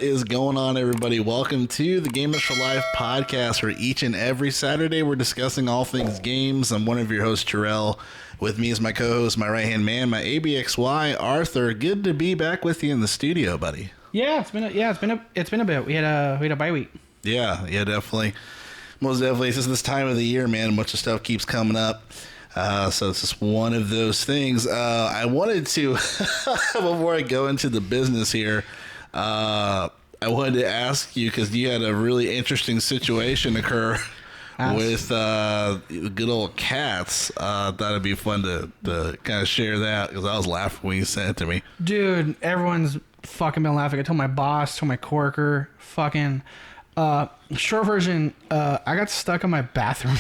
What is going on, everybody? Welcome to the Gamers for Life podcast, where each and every Saturday we're discussing all things games. I'm one of your hosts, Terrell. With me is my co-host, my right-hand man, my ABXY, Arthur. Good to be back with you in the studio, buddy. Yeah, it's been a bit. We had a bye week. Yeah, definitely. Most definitely. It's just this time of the year, man. A bunch of stuff keeps coming up. So it's just one of those things. I wanted to, before I go into the business here, I wanted to ask you, because you had a really interesting situation occur with good old cats. Thought it'd be fun to kind of share that, because I was laughing when you sent it to me. Dude, everyone's fucking been laughing. I told my boss, told my coworker, fucking... short version, I got stuck in my bathroom.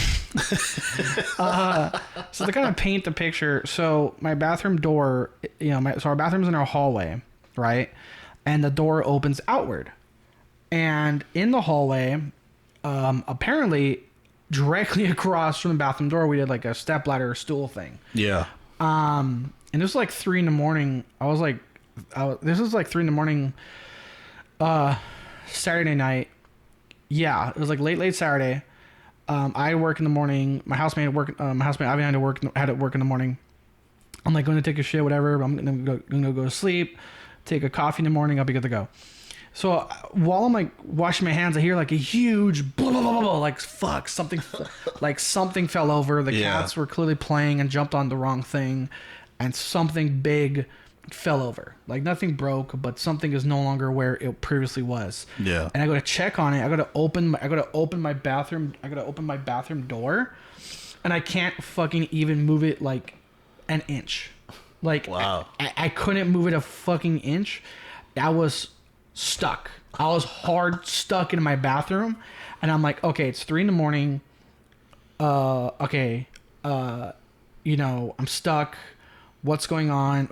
So to kind of paint the picture, so my bathroom door, so our bathroom's in our hallway, right? And the door opens outward. And in the hallway, apparently directly across from the bathroom door, we did like a stepladder stool thing. Yeah. And this was like 3 a.m. This was like 3 a.m. Saturday night. Yeah, it was like late Saturday. I work in the morning. My housemate Ivan had to work in the morning. I'm like going to take a shit, whatever. I'm gonna go to sleep, take a coffee in the morning. I'll be good to go. So while I'm like washing my hands, I hear like a huge blah blah blah blah, like fuck something, like something fell over. The cats were clearly playing and jumped on the wrong thing, and something big fell over. Like nothing broke, but something is no longer where it previously was. Yeah. And I go to check on it. I go to open my bathroom door, and I can't fucking even move it like an inch. Like, wow. I couldn't move it a fucking inch. I was stuck. I was hard stuck in my bathroom, and I'm like, okay, it's 3 a.m. I'm stuck. What's going on?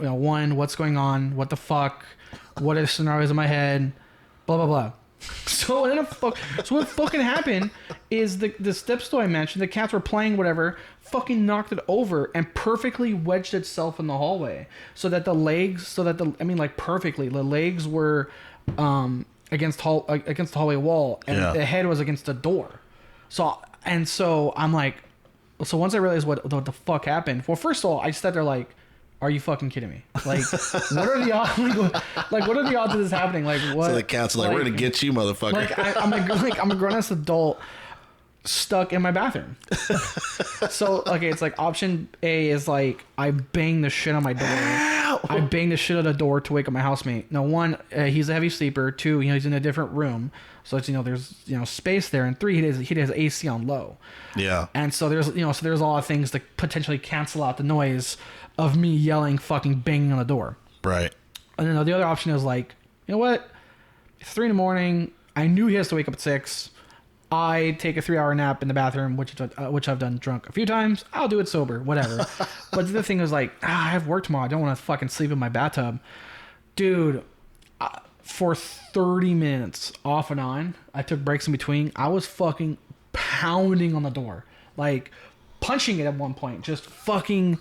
What's going on? What the fuck? What are the scenarios in my head? Blah, blah, blah. So what fucking happened is the step stool I mentioned, the cats were playing whatever, fucking knocked it over and perfectly wedged itself in the hallway. So that the legs were against the hallway wall, and the head was against the door. So I'm like, so once I realized what the fuck happened, well, first of all, I sat there like, are you fucking kidding me? Like, what are the odds? Like, what are the odds of this happening? Like, what? So the cat's like, we're gonna get you, motherfucker. Like, I'm a grown-ass adult stuck in my bathroom. So, okay, it's like option A is like I bang the shit on my door. Ow! I bang the shit on the door to wake up my housemate. Now, 1, he's a heavy sleeper. 2, he's in a different room, so it's there's space there. And 3, he has AC on low. Yeah. And so there's there's a lot of things that potentially cancel out the noise of me yelling, fucking banging on the door. Right. And then the other option is like, you know what? It's 3 a.m. I knew he has to wake up at 6. I take a 3-hour nap in the bathroom, which I've done drunk a few times. I'll do it sober, whatever. But the thing is like, I have work tomorrow. I don't want to fucking sleep in my bathtub. Dude, for 30 minutes off and on, I took breaks in between. I was fucking pounding on the door. Like, punching it at one point. Just fucking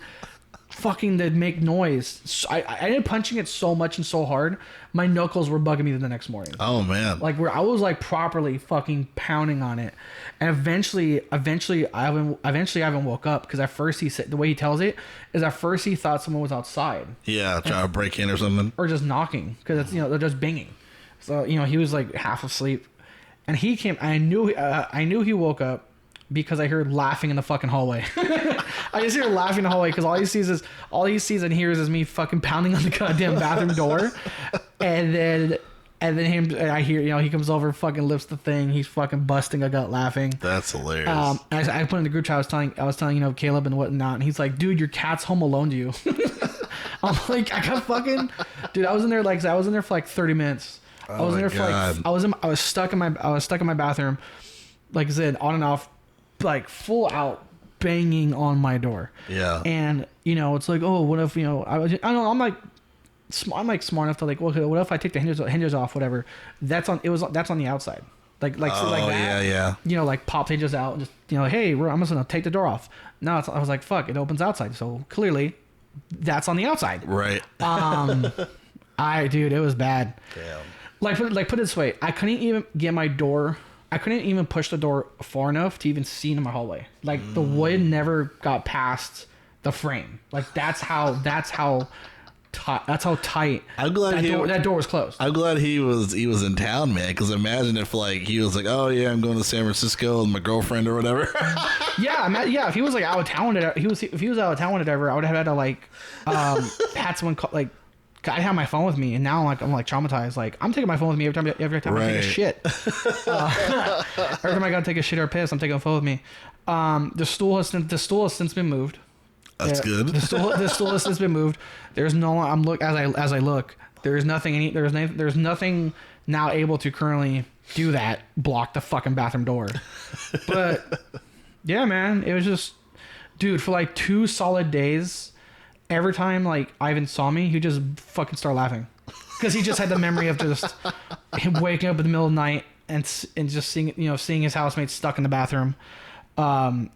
to make noise. I ended up punching it so much and so hard, my knuckles were bugging me the next morning. Oh man! Like where I was like properly fucking pounding on it, and eventually Ivan woke up, because at first he said, the way he tells it is, at first he thought someone was outside. Yeah, trying to break in or something, or just knocking, because it's they're just banging. So he was like half asleep, and he came. I knew he woke up because I heard laughing in the fucking hallway. I just hear laughing in the hallway, because all he sees and hears is me fucking pounding on the goddamn bathroom door. And then I hear, he comes over, fucking lifts the thing. He's fucking busting a gut laughing. That's hilarious. I put in the group chat, I was telling Caleb and whatnot, and he's like, dude, your cat's home alone to you. I'm like, I got fucking, dude, I was in there for like 30 minutes. I was stuck in my bathroom, like I said, on and off, like full out banging on my door. Yeah. And it's like, oh, what if I'm like smart enough to like, well, what if I take the hinges off, whatever. That's on the outside. Like that. Yeah. Like pop hinges out and just hey, I'm just gonna take the door off. No, I was like, fuck, it opens outside, so clearly that's on the outside. Right. Dude, it was bad. Damn. Put it this way. I couldn't even get my door. I couldn't even push the door far enough to even see into my hallway. Like the wood never got past the frame. Like that's how tight. I'm glad that door was closed. I'm glad he was in town, man. Because imagine if like he was like, oh yeah, I'm going to San Francisco with my girlfriend or whatever. If he was like out of town, if he was out of town, whatever, I would have had to like had someone call, like. I have my phone with me, and now I'm like traumatized. Like I'm taking my phone with me every time I take a shit. Every time I gotta take a shit or a piss, I'm taking a phone with me. The stool has since been moved. That's good. The stool has since been moved. There's no. As I look. There's nothing. There's nothing now able to currently do that. Block the fucking bathroom door. But yeah, man, it was just, dude, for like 2 solid days. Every time like Ivan saw me, he'd just fucking start laughing, because he just had the memory of just him waking up in the middle of the night and just seeing his housemates stuck in the bathroom, because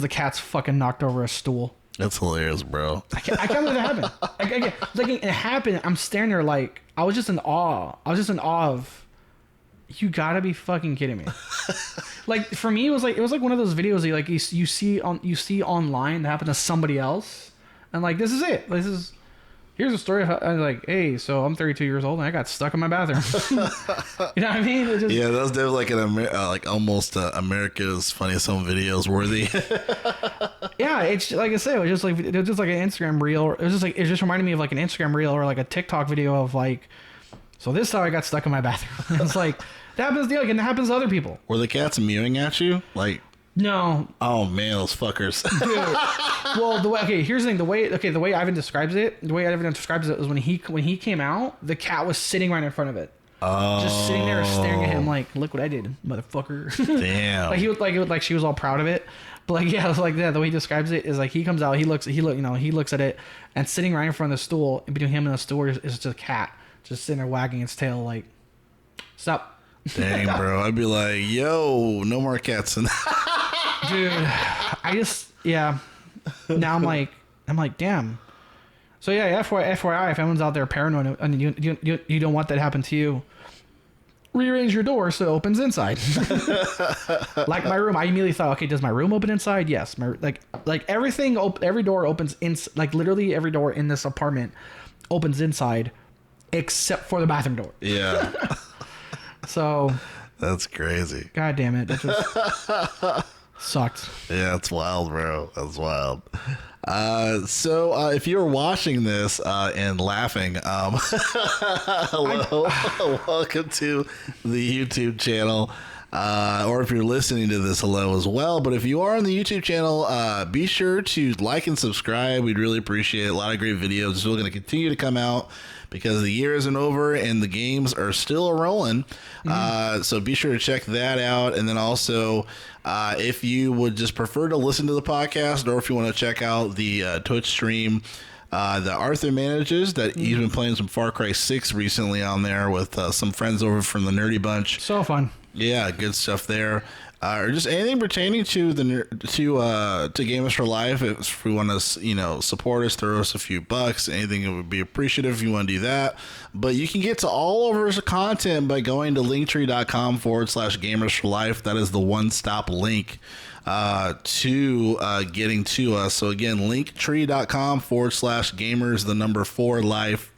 the cat's fucking knocked over a stool. That's hilarious, bro. I can't believe it happened. Like it happened. I'm staring there like I was just in awe. Of. You gotta be fucking kidding me. Like for me, it was like one of those videos that you see online that happened to somebody else, and like this is it. Here's a story of how, I was like, hey, so I'm 32 years old and I got stuck in my bathroom. You know what I mean? Yeah, that was definitely like almost America's Funniest Home Videos worthy. Yeah, it's like I said, it was just like an Instagram reel. It just reminded me of like an Instagram reel or like a TikTok video of like. So this is how I got stuck in my bathroom. It's like that happens, like, and it happens to other people. Were the cats mewing at you? Like, no. Oh man, those fuckers. Dude. Well, here's the thing. The way Ivan describes it is when he came out, the cat was sitting right in front of it. Oh. Just sitting there staring at him like, look what I did, motherfucker. Damn. like she was all proud of it. But like, yeah, it was like that. The way he describes it is like he comes out, he looks at it, and sitting right in front of the stool, in between him and the stool is just a cat. Just sitting there wagging its tail like, stop. Dang, bro. I'd be like, yo, no more cats. Dude, yeah. Now I'm like, damn. So yeah, FYI, if anyone's out there paranoid and you don't want that to happen to you, rearrange your door so it opens inside. Like my room, I immediately thought, okay, does my room open inside? Yes. Like everything, every door opens like literally every door in this apartment opens inside. Except for the bathroom door. Yeah. So. That's crazy. God damn it. That just sucked. Yeah, it's wild, bro. That's wild. So if you're watching this and laughing, hello. Welcome to the YouTube channel. Or if you're listening to this, hello as well. But if you are on the YouTube channel, be sure to like and subscribe. We'd really appreciate it. A lot of great videos. It's still going to continue to come out because the year isn't over and the games are still rolling. So be sure to check that out. And then also, if you would just prefer to listen to the podcast, or if you want to check out the Twitch stream that Arthur manages, that he's been playing some Far Cry 6 recently on there with some friends over from the Nerdy Bunch. So fun. Yeah, good stuff there. Or just anything pertaining to Gamers for Life. If we want to, support us, throw us a few bucks. Anything, it would be appreciative if you want to do that. But you can get to all of our content by going to linktree.com/Gamers for Life. That is the one-stop link to getting to us. So again, linktree.com/Gamers4Life.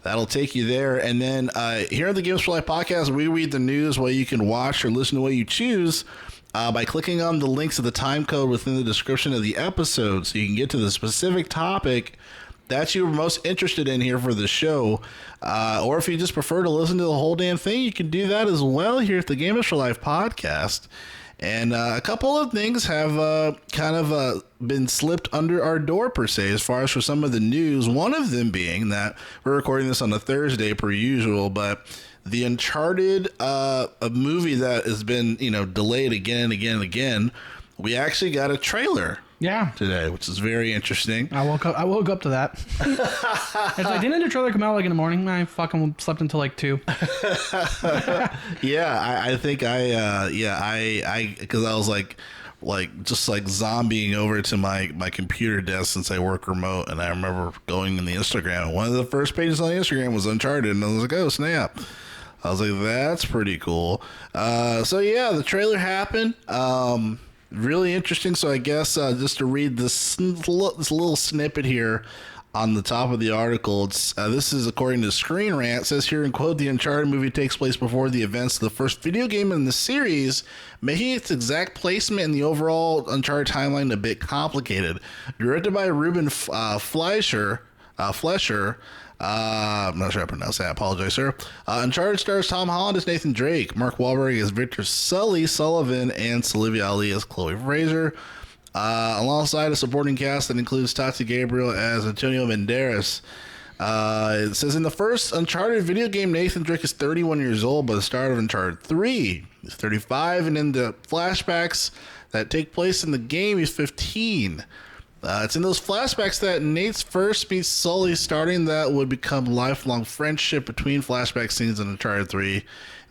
That'll take you there. And then here at the Games for Life podcast, we read the news where you can watch or listen to what you choose by clicking on the links of the time code within the description of the episode, so you can get to the specific topic that you're most interested in here for the show. Or if you just prefer to listen to the whole damn thing, you can do that as well here at the Gamers for Life podcast. And a couple of things have been slipped under our door, per se, as far as for some of the news. One of them being that we're recording this on a Thursday, per usual, but the Uncharted a movie that has been, delayed again and again and again, we actually got a trailer. Yeah. Today, which is very interesting. I woke up to that. It's like, didn't the trailer come out like in the morning? I fucking slept until like 2. Yeah, I think because I was like like just like zombieing over to my computer desk since I work remote. And I remember going in the Instagram, and one of the first pages on the Instagram was Uncharted, and I was like, oh snap. I was like, that's pretty cool. So yeah, the trailer happened. Really interesting. So I guess just to read this little snippet here on the top of the article, this is according to Screen Rant. It says here in quote, the Uncharted movie takes place before the events of the first video game in the series, making its exact placement in the overall Uncharted timeline a bit complicated. Directed by Ruben Fleischer. I'm not sure I pronounced that. I apologize, sir. Uncharted stars Tom Holland as Nathan Drake, Mark Wahlberg as Victor Sullivan, and Olivia Ali as Chloe Fraser. Alongside a supporting cast that includes Tati Gabriel as Antonio Banderas. It says in the first Uncharted video game, Nathan Drake is 31 years old by the start of Uncharted 3. He's 35, and in the flashbacks that take place in the game, he's 15. It's in those flashbacks that Nate's first meets Sully, starting that would become lifelong friendship between flashback scenes in Uncharted 3.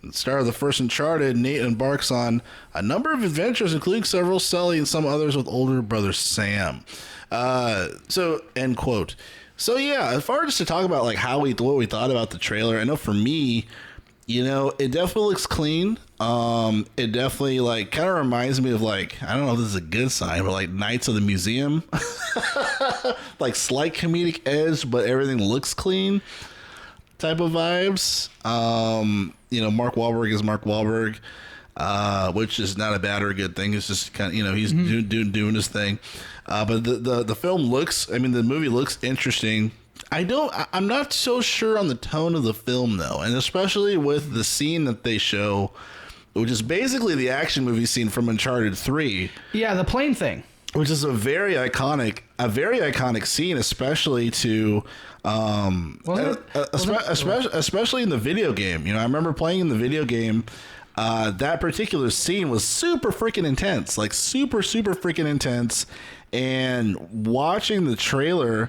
At the start of the first Uncharted, Nate embarks on a number of adventures, including several Sully and some others with older brother Sam. So, end quote. So yeah, as far as to talk about like what we thought about the trailer, I know for me, you know, it definitely looks clean. It definitely like kind of reminds me of like, I don't know if this is a good sign, but like Knights of the Museum, like slight comedic edge, but everything looks clean type of vibes. You know, Mark Wahlberg is Mark Wahlberg, which is not a bad or a good thing. It's just kind of, you know, he's doing his thing. But the film looks, I mean, the movie looks interesting. I'm not so sure on the tone of the film though, and especially with the scene that they show, which is basically the action movie scene from Uncharted 3. Yeah, the plane thing. Which is a very iconic scene, especially to, especially in the video game. You know, I remember playing in the video game. That particular scene was super freaking intense, like super freaking intense. And watching the trailer,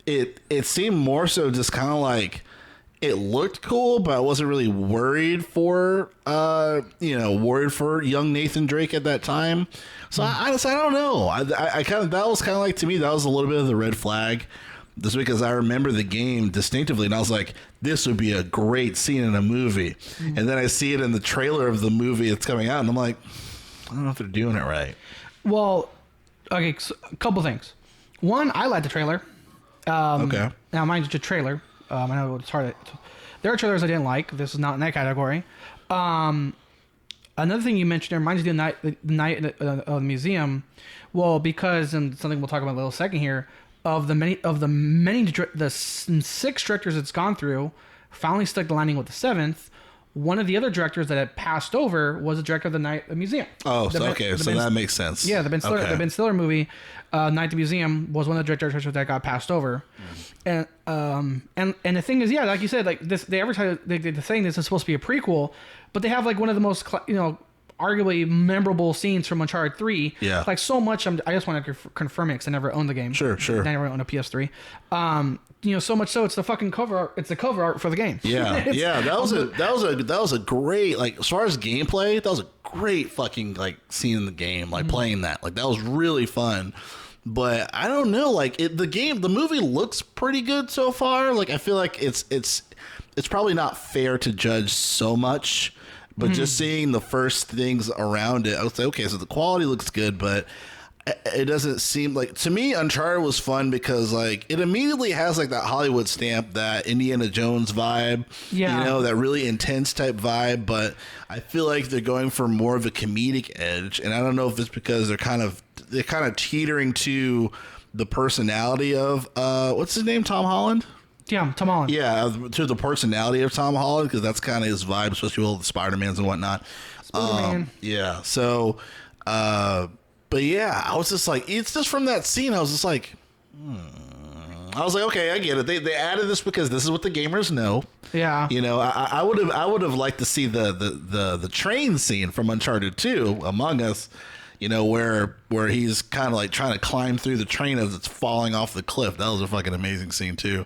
it seemed more so just kind of like it looked cool, but I wasn't really worried for young Nathan Drake at that time. So I don't know. I kind of, that was kind of like, to me, that was a little bit of the red flag, just because I remember the game distinctively, and I was like, this would be a great scene in a movie. And then I see it in the trailer of the movie that's coming out, and I'm like, I don't know if they're doing it right. Well, okay, so a couple things. One, I like the trailer. Okay. Now, mine's just a trailer. I know it's hard. There are trailers I didn't like. This is not in that category. Another thing you mentioned there reminds me of the night of the museum. Well, because, and something we'll talk about in a little second here, of the 6 directors it's gone through, finally stuck the landing with the 7th. One of the other directors that had passed over was the director of the Night at the Museum. Oh, so that makes sense. Yeah, the Ben Stiller movie, Night at the Museum, was one of the directors that got passed over. And the thing is, yeah, like you said, like this, they advertise, they're saying this is supposed to be a prequel, but they have like one of the most, arguably memorable scenes from Uncharted 3. Yeah. Like so much, I just want to confirm it because I never owned the game. Sure. I never owned a PS3. So much so it's the fucking cover art. It's the cover art for the game. Yeah. Yeah. That was a great, like, as far as gameplay, that was a great fucking like scene in the game, like playing that. Like that was really fun. But I don't know, like the movie looks pretty good so far. Like I feel like it's probably not fair to judge so much. But just seeing the first things around it, I would say, okay, so the quality looks good, but it doesn't seem like, to me, Uncharted was fun because like it immediately has like that Hollywood stamp, that Indiana Jones vibe, that really intense type vibe. But I feel like they're going for more of a comedic edge, and I don't know if it's because they're kind of teetering to the personality of what's his name, Tom Holland. Yeah, Tom Holland. Yeah, to the personality of Tom Holland, because that's kind of his vibe, especially with all the Spider-Mans and whatnot. Spider-Man. Yeah, so, but yeah, I was just like, it's just from that scene, I was just like, I was like, okay, I get it. They added this because this is what the gamers know. Yeah. I would have liked to see the train scene from Uncharted 2, Among Us. Where he's kind of like trying to climb through the train as it's falling off the cliff. That was a fucking amazing scene too.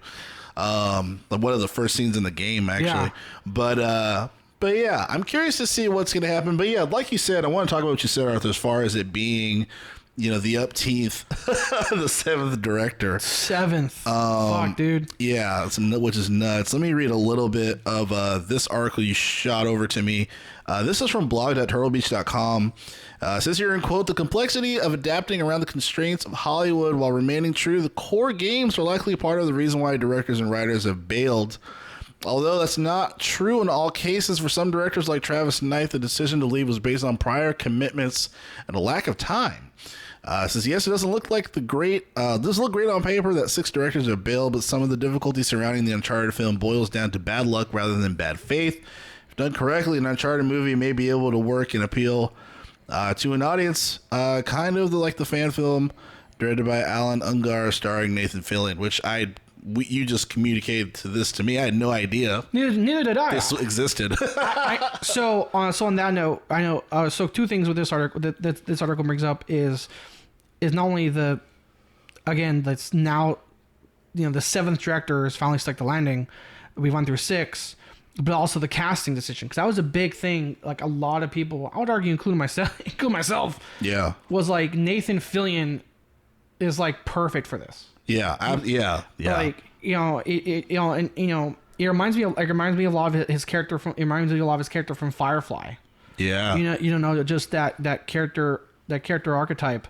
One of the first scenes in the game, actually. Yeah. But But yeah, I'm curious to see what's going to happen. But yeah, like you said, I want to talk about what you said, Arthur, as far as it being, the upteenth, the seventh director. Seventh. Fuck, dude. Yeah, which is nuts. Let me read a little bit of this article you shot over to me. This is from blog.turtlebeach.com. It says here in quote, the complexity of adapting around the constraints of Hollywood while remaining true to the core games are likely part of the reason why directors and writers have bailed. Although that's not true in all cases, for some directors like Travis Knight, the decision to leave was based on prior commitments and a lack of time. It says, yes, it doesn't look like doesn't look great on paper that 6 directors have bailed, but some of the difficulty surrounding the Uncharted film boils down to bad luck rather than bad faith. If done correctly, an Uncharted movie may be able to work and appeal to an audience, kind of like the fan film directed by Alan Ungar starring Nathan Fillion, which you just communicated to me. I had no idea. Neither did I. This existed. So on that note, I know. So 2 things with this article that this article brings up is not only that's now, the 7th director has finally stuck the landing. We've went through 6, but also the casting decision, because that was a big thing. Like a lot of people, I would argue, including myself, yeah, was like Nathan Fillion is like perfect for this. Yeah, yeah. Like it reminds me a lot of his character from. It reminds me a lot of his character from Firefly. Yeah. Just that character archetype.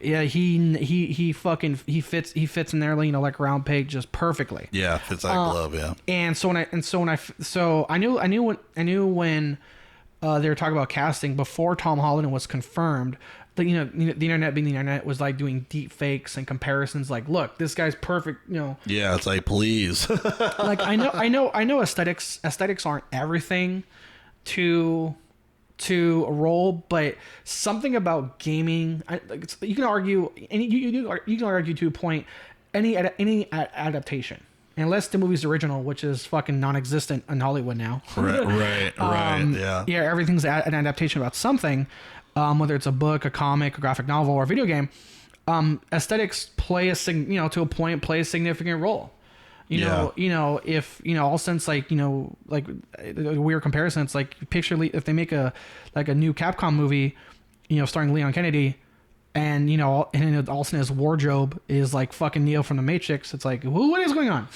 Yeah, he fits in there, like a round peg, just perfectly. Yeah, fits like a glove. Yeah. And so I knew when they were talking about casting before Tom Holland was confirmed. The internet being the internet was like doing deep fakes and comparisons. Like, look, this guy's perfect. Yeah, it's like, please. Like I know aesthetics aren't everything to a role, but something about gaming, you can argue, and you can argue to a point, any adaptation, unless the movie's original, which is fucking non-existent in Hollywood now. Right. Yeah. Yeah, everything's an adaptation about something, whether it's a book, a comic, a graphic novel, or a video game. Aesthetics play to a point, play a significant role. If all sense, like a weird comparison, it's like if they make a new Capcom movie, starring Leon Kennedy, and all of a sudden his wardrobe is like fucking Neo from the Matrix. It's like, what is going on?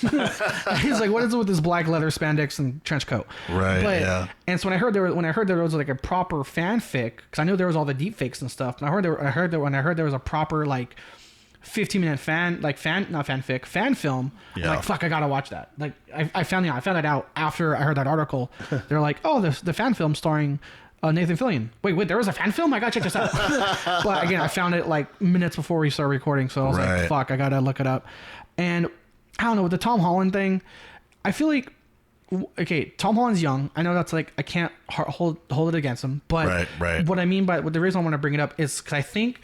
He's like, what is it with this black leather spandex and trench coat? Right. Yeah. And so when I heard there was like a proper fanfic, because I knew there was all the deep fakes and stuff. And I heard there was a proper like 15-minute fan film. Yeah. I'm like, fuck, I gotta watch that. Like I found that out after I heard that article. They're like, oh, the fan film starring Nathan Fillion. Wait, there was a fan film? I gotta check this out. But again, I found it like minutes before we started recording, so I was like, fuck, I gotta look it up. And I don't know, with the Tom Holland thing, I feel like, okay, Tom Holland's young. I know that's like, I can't hold it against him, but right. What I mean by the reason I want to bring it up is because I think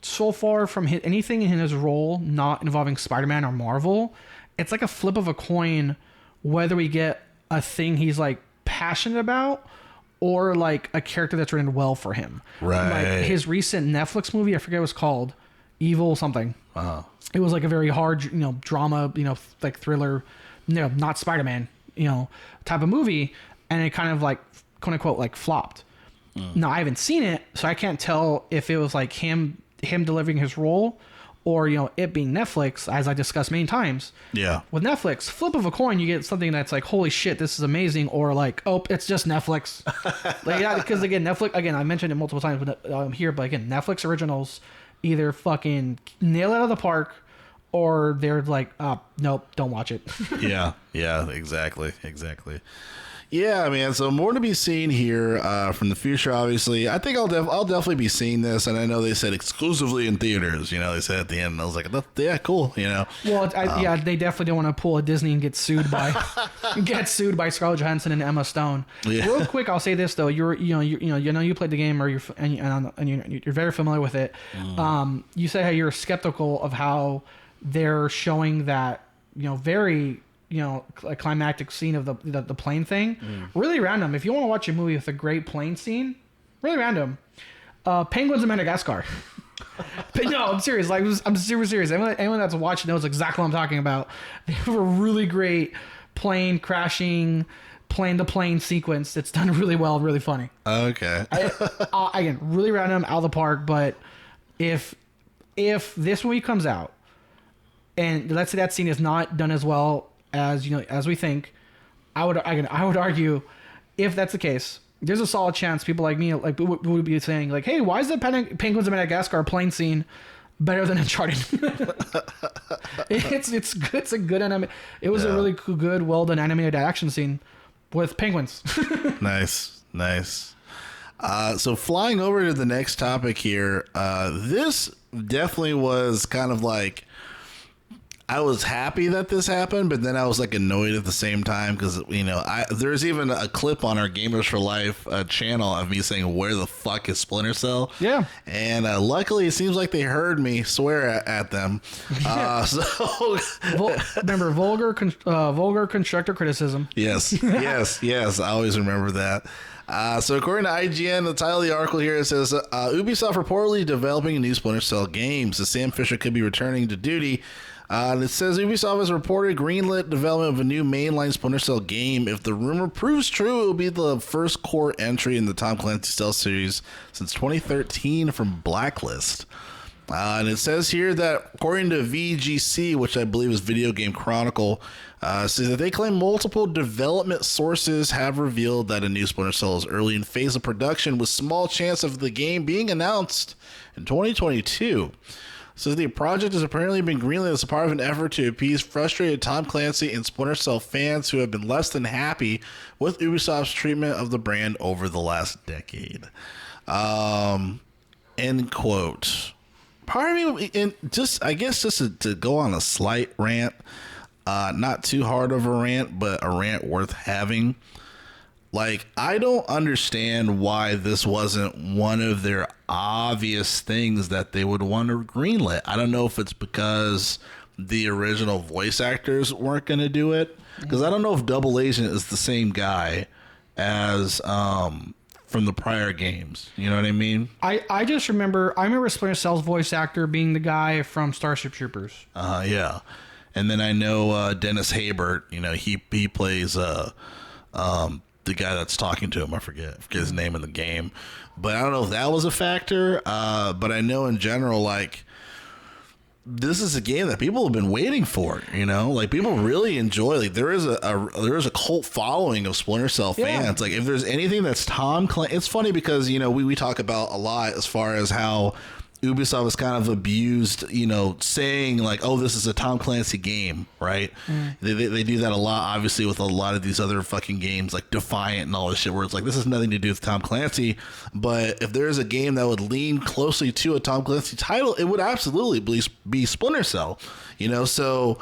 so far from anything in his role not involving Spider-Man or Marvel, it's like a flip of a coin whether we get a thing he's like passionate about or like a character that's written well for him. Right. Like his recent Netflix movie, I forget what it was called, Evil something. Uh-huh. It was like a very hard, drama, like thriller, not Spider-Man, type of movie, and it kind of like, quote unquote, like flopped. Now I haven't seen it, so I can't tell if it was like him delivering his role or it being Netflix, as I discussed many times. Yeah. With Netflix, flip of a coin, you get something that's like, holy shit, this is amazing, or like, oh, it's just Netflix. Because again, Netflix, again, I mentioned it multiple times here, but again, Netflix originals either fucking nail it out of the park or they're like, nope, don't watch it. Yeah, exactly. Yeah, man. So more to be seen here from the future. Obviously, I think I'll definitely be seeing this, and I know they said exclusively in theaters. They said at the end, and I was like, yeah, cool. Well, they definitely don't want to pull a Disney and get sued by Scarlett Johansson and Emma Stone. Yeah. Real quick, I'll say this though: you played the game, or you're very familiar with it. You said how you're skeptical of how they're showing that very. A climactic scene of the plane thing. Really random. If you want to watch a movie with a great plane scene, really random. Penguins of Madagascar. No, I'm serious. Like, I'm super serious. Anyone that's watched knows exactly what I'm talking about. They have a really great plane crashing plane to plane sequence. It's done really well, really funny. Okay. Again, really random, out of the park. But if this movie comes out, and let's say that scene is not done as well as as we think, I would argue, if that's the case, there's a solid chance people like me would be saying like, hey, why is the Penguins of Madagascar plane scene better than Uncharted? it's good. It's a good anime. It was a really good, well done animated action scene with penguins. Nice. So flying over to the next topic here, this definitely was kind of like, I was happy that this happened, but then I was like annoyed at the same time because there's even a clip on our Gamers for Life channel of me saying, "Where the fuck is Splinter Cell?" Yeah, and luckily it seems like they heard me swear at them. So remember vulgar constructive criticism. Yes. I always remember that. So according to IGN, the title of the article here, it says Ubisoft reportedly developing a new Splinter Cell game, so Sam Fisher could be returning to duty. And it says Ubisoft has reported greenlit development of a new mainline Splinter Cell game. If the rumor proves true, it will be the first core entry in the Tom Clancy stealth series since 2013 from Blacklist. And it says here that according to VGC, which I believe is Video Game Chronicle, says that they claim multiple development sources have revealed that a new Splinter Cell is early in phase of production with small chance of the game being announced in 2022. So the project has apparently been greenlit as a part of an effort to appease frustrated Tom Clancy and Splinter Cell fans who have been less than happy with Ubisoft's treatment of the brand over the last decade. End quote. Part of me, and just to go on a slight rant, not too hard of a rant, but a rant worth having. Like, I don't understand why this wasn't one of their obvious things that they would want to greenlit. I don't know if it's because the original voice actors weren't going to do it. Because I don't know if Double Agent is the same guy as from the prior games. You know what I mean? I remember Splinter Cell's voice actor being the guy from Starship Troopers. Yeah. And then I know Dennis Haybert, he plays the guy that's talking to him. I forget his name in the game, but I don't know if that was a factor. But I know in general, like, this is a game that people have been waiting for, like people really enjoy. Like there is a cult following of Splinter Cell fans. Yeah. Like if there's anything that's Tom Clancy, it's funny because, we talk about a lot as far as how Ubisoft is kind of abused, saying like, oh, this is a Tom Clancy game, right? They do that a lot, obviously, with a lot of these other fucking games like Defiant and all this shit, where it's like, this has nothing to do with Tom Clancy. But if there's a game that would lean closely to a Tom Clancy title, it would absolutely be Splinter Cell, So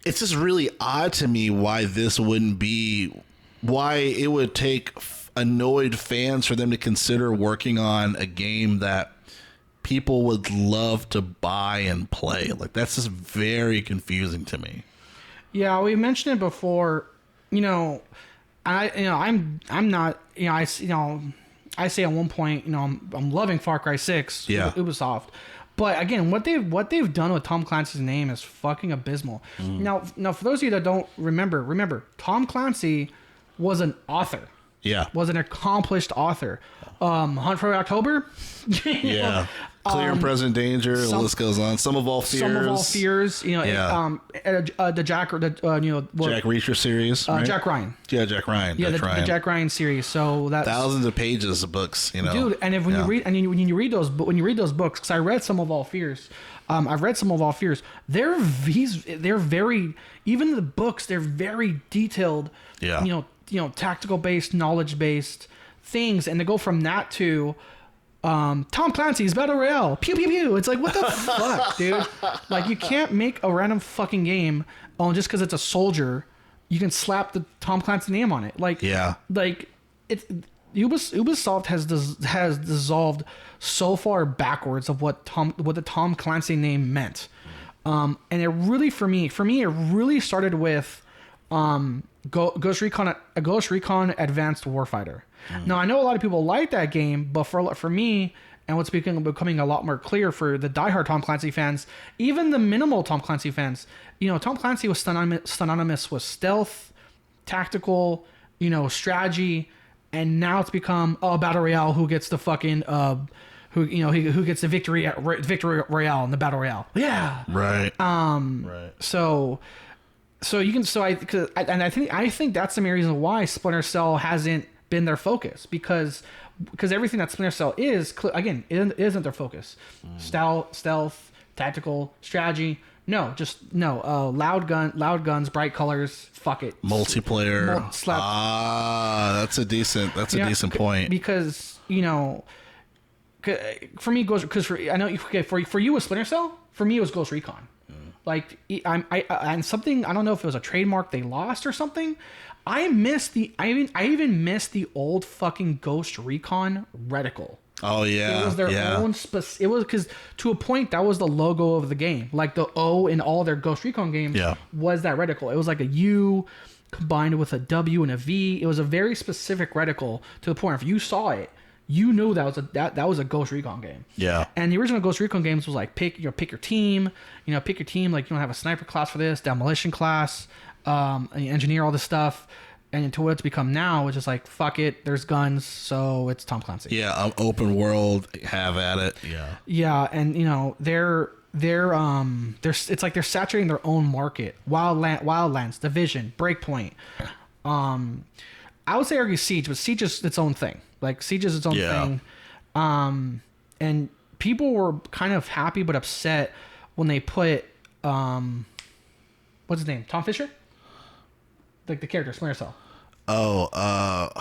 it's just really odd to me why this wouldn't be, why it would take annoyed fans for them to consider working on a game that people would love to buy and play. Like, that's just very confusing to me. Yeah, we mentioned it before. I'm not. I say at one point, I'm loving Far Cry 6. Yeah. Ubisoft. But again, what they've done with Tom Clancy's name is fucking abysmal. Now, for those of you that don't remember, Tom Clancy was an author. Yeah. Was an accomplished author. Hunt for October. Yeah. Clear and Present Danger. The list goes on. Some of All Fears. The Jack Reacher series. Right? Jack Ryan. Yeah, Jack Ryan. Yeah, the Jack Ryan series. So that's thousands of pages of books. Dude. And when you read those books, because I read Some of All Fears. I've read Some of All Fears. They're very, even the books, they're very detailed. Yeah. Tactical based, knowledge based things, and to go from that to Tom Clancy's Battle Royale, pew pew pew. It's like, what the fuck, dude? Like, you can't make a random fucking game just because it's a soldier. You can slap the Tom Clancy name on it. Like, yeah, like it's Ubisoft has dissolved so far backwards of what the Tom Clancy name meant, and it really for me it really started with Ghost Recon Advanced Warfighter. Now, I know a lot of people like that game, but for me, and what's becoming a lot more clear for the diehard Tom Clancy fans, even the minimal Tom Clancy fans, Tom Clancy was synonymous with stealth, tactical, strategy, and now it's become battle royale. Who gets the fucking who gets the victory royale in the battle royale? Yeah. Right. Right. So you can I think that's the main reason why Splinter Cell hasn't been their focus, because everything that Splinter Cell is, again, it isn't their focus. Stealth, tactical, strategy. No, just no. Loud guns, bright colors. Fuck it. Multiplayer. That's a decent point. Because for me, for you, it was Splinter Cell. For me, it was Ghost Recon. Like and something, I don't know if it was a trademark they lost or something. I even missed the old fucking Ghost Recon reticle. Oh yeah, it was their own. It was because to a point that was the logo of the game. Like the O in all their Ghost Recon games was that reticle. It was like a U combined with a W and a V. It was a very specific reticle to the point if you saw it, you knew that was a Ghost Recon game. Yeah. And the original Ghost Recon games was like pick your team. Pick your team. Like you don't have a sniper class for this, demolition class, and you engineer all this stuff. And into what it's become now, which is like fuck it, there's guns, so it's Tom Clancy. Yeah, open world, have at it. Yeah. Yeah, and they're it's like they're saturating their own market. Wildlands, Division, Breakpoint. I would say argue Siege, but Siege is its own thing. Like Siege is its own thing. And people were kind of happy but upset when they put what's his name? Tom Fisher? Like the character Splinter Cell.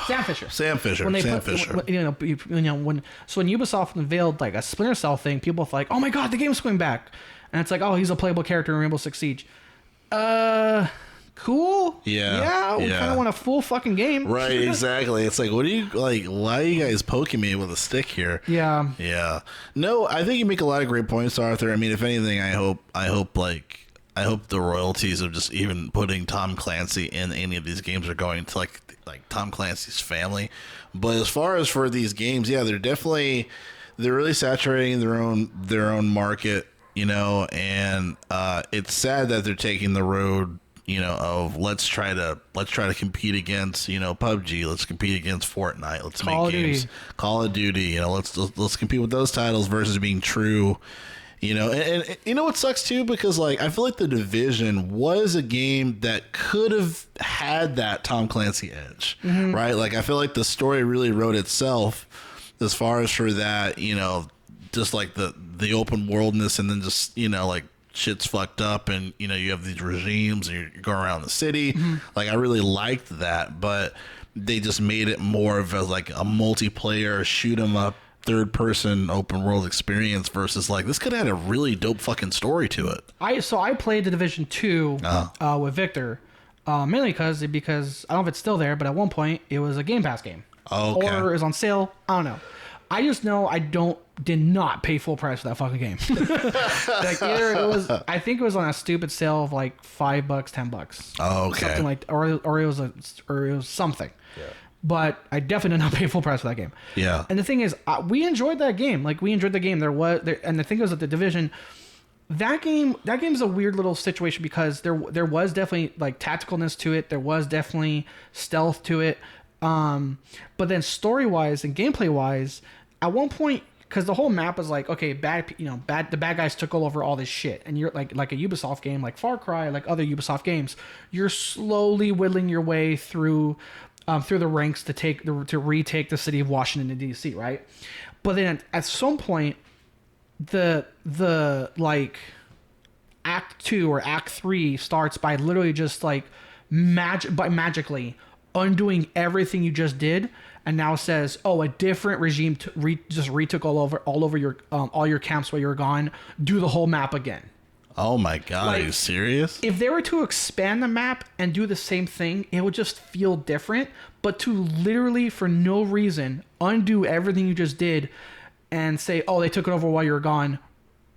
Sam Fisher. Sam Fisher. When when Ubisoft unveiled like a Splinter Cell thing, people were like, "Oh my god, the game's coming back!" And it's like, "Oh, he's a playable character in Rainbow Six Siege." Cool. Yeah. We kind of want a full fucking game. Right. Exactly. It's like, what are you like? Why are you guys poking me with a stick here? Yeah. Yeah. No, I think you make a lot of great points, Arthur. I mean, if anything, I hope the royalties of just even putting Tom Clancy in any of these games are going to like Tom Clancy's family. But as far as for these games, yeah, they're really saturating their own market, and it's sad that they're taking the road, of let's try to compete against, PUBG, let's compete against Fortnite, let's make games, Call of Duty, let's compete with those titles versus being true. And you know what sucks too, because like I feel like The Division was a game that could have had that Tom Clancy edge, right? Like I feel like the story really wrote itself as far as for that, just like the open worldness, and then just like shit's fucked up, and you have these regimes, and you're going around the city. Like I really liked that, but they just made it more of a multiplayer shoot 'em up, third person open world experience versus like this could have had a really dope fucking story to it. I played The Division 2 with Victor, mainly because I don't know if it's still there, but at one point it was a Game Pass game. Oh, okay. Or it was on sale. I don't know. I just know I did not pay full price for that fucking game. Like either it was, I think it was on a stupid sale of like $5, $10. Oh, okay. Something like, or it was something. Yeah. But I definitely did not pay full price for that game. Yeah. And the thing is, we enjoyed that game. Like we enjoyed the game. And the thing was that The Division, that game's a weird little situation because there was definitely like tacticalness to it. There was definitely stealth to it. But then story wise and gameplay wise, at one point, because the whole map is like, okay, the bad guys took over all this shit, and you're like a Ubisoft game, like Far Cry, like other Ubisoft games, you're slowly whittling your way through the ranks to retake the city of Washington D.C., right? But then at some point, the like Act 2 or Act 3 starts by literally just like magically undoing everything you just did, and now says, "Oh, a different regime just retook all over your all your camps while you were gone. Do the whole map again." Oh my god, are you serious? If they were to expand the map and do the same thing, it would just feel different. But to literally, for no reason, undo everything you just did and say, "Oh, they took it over while you were gone,"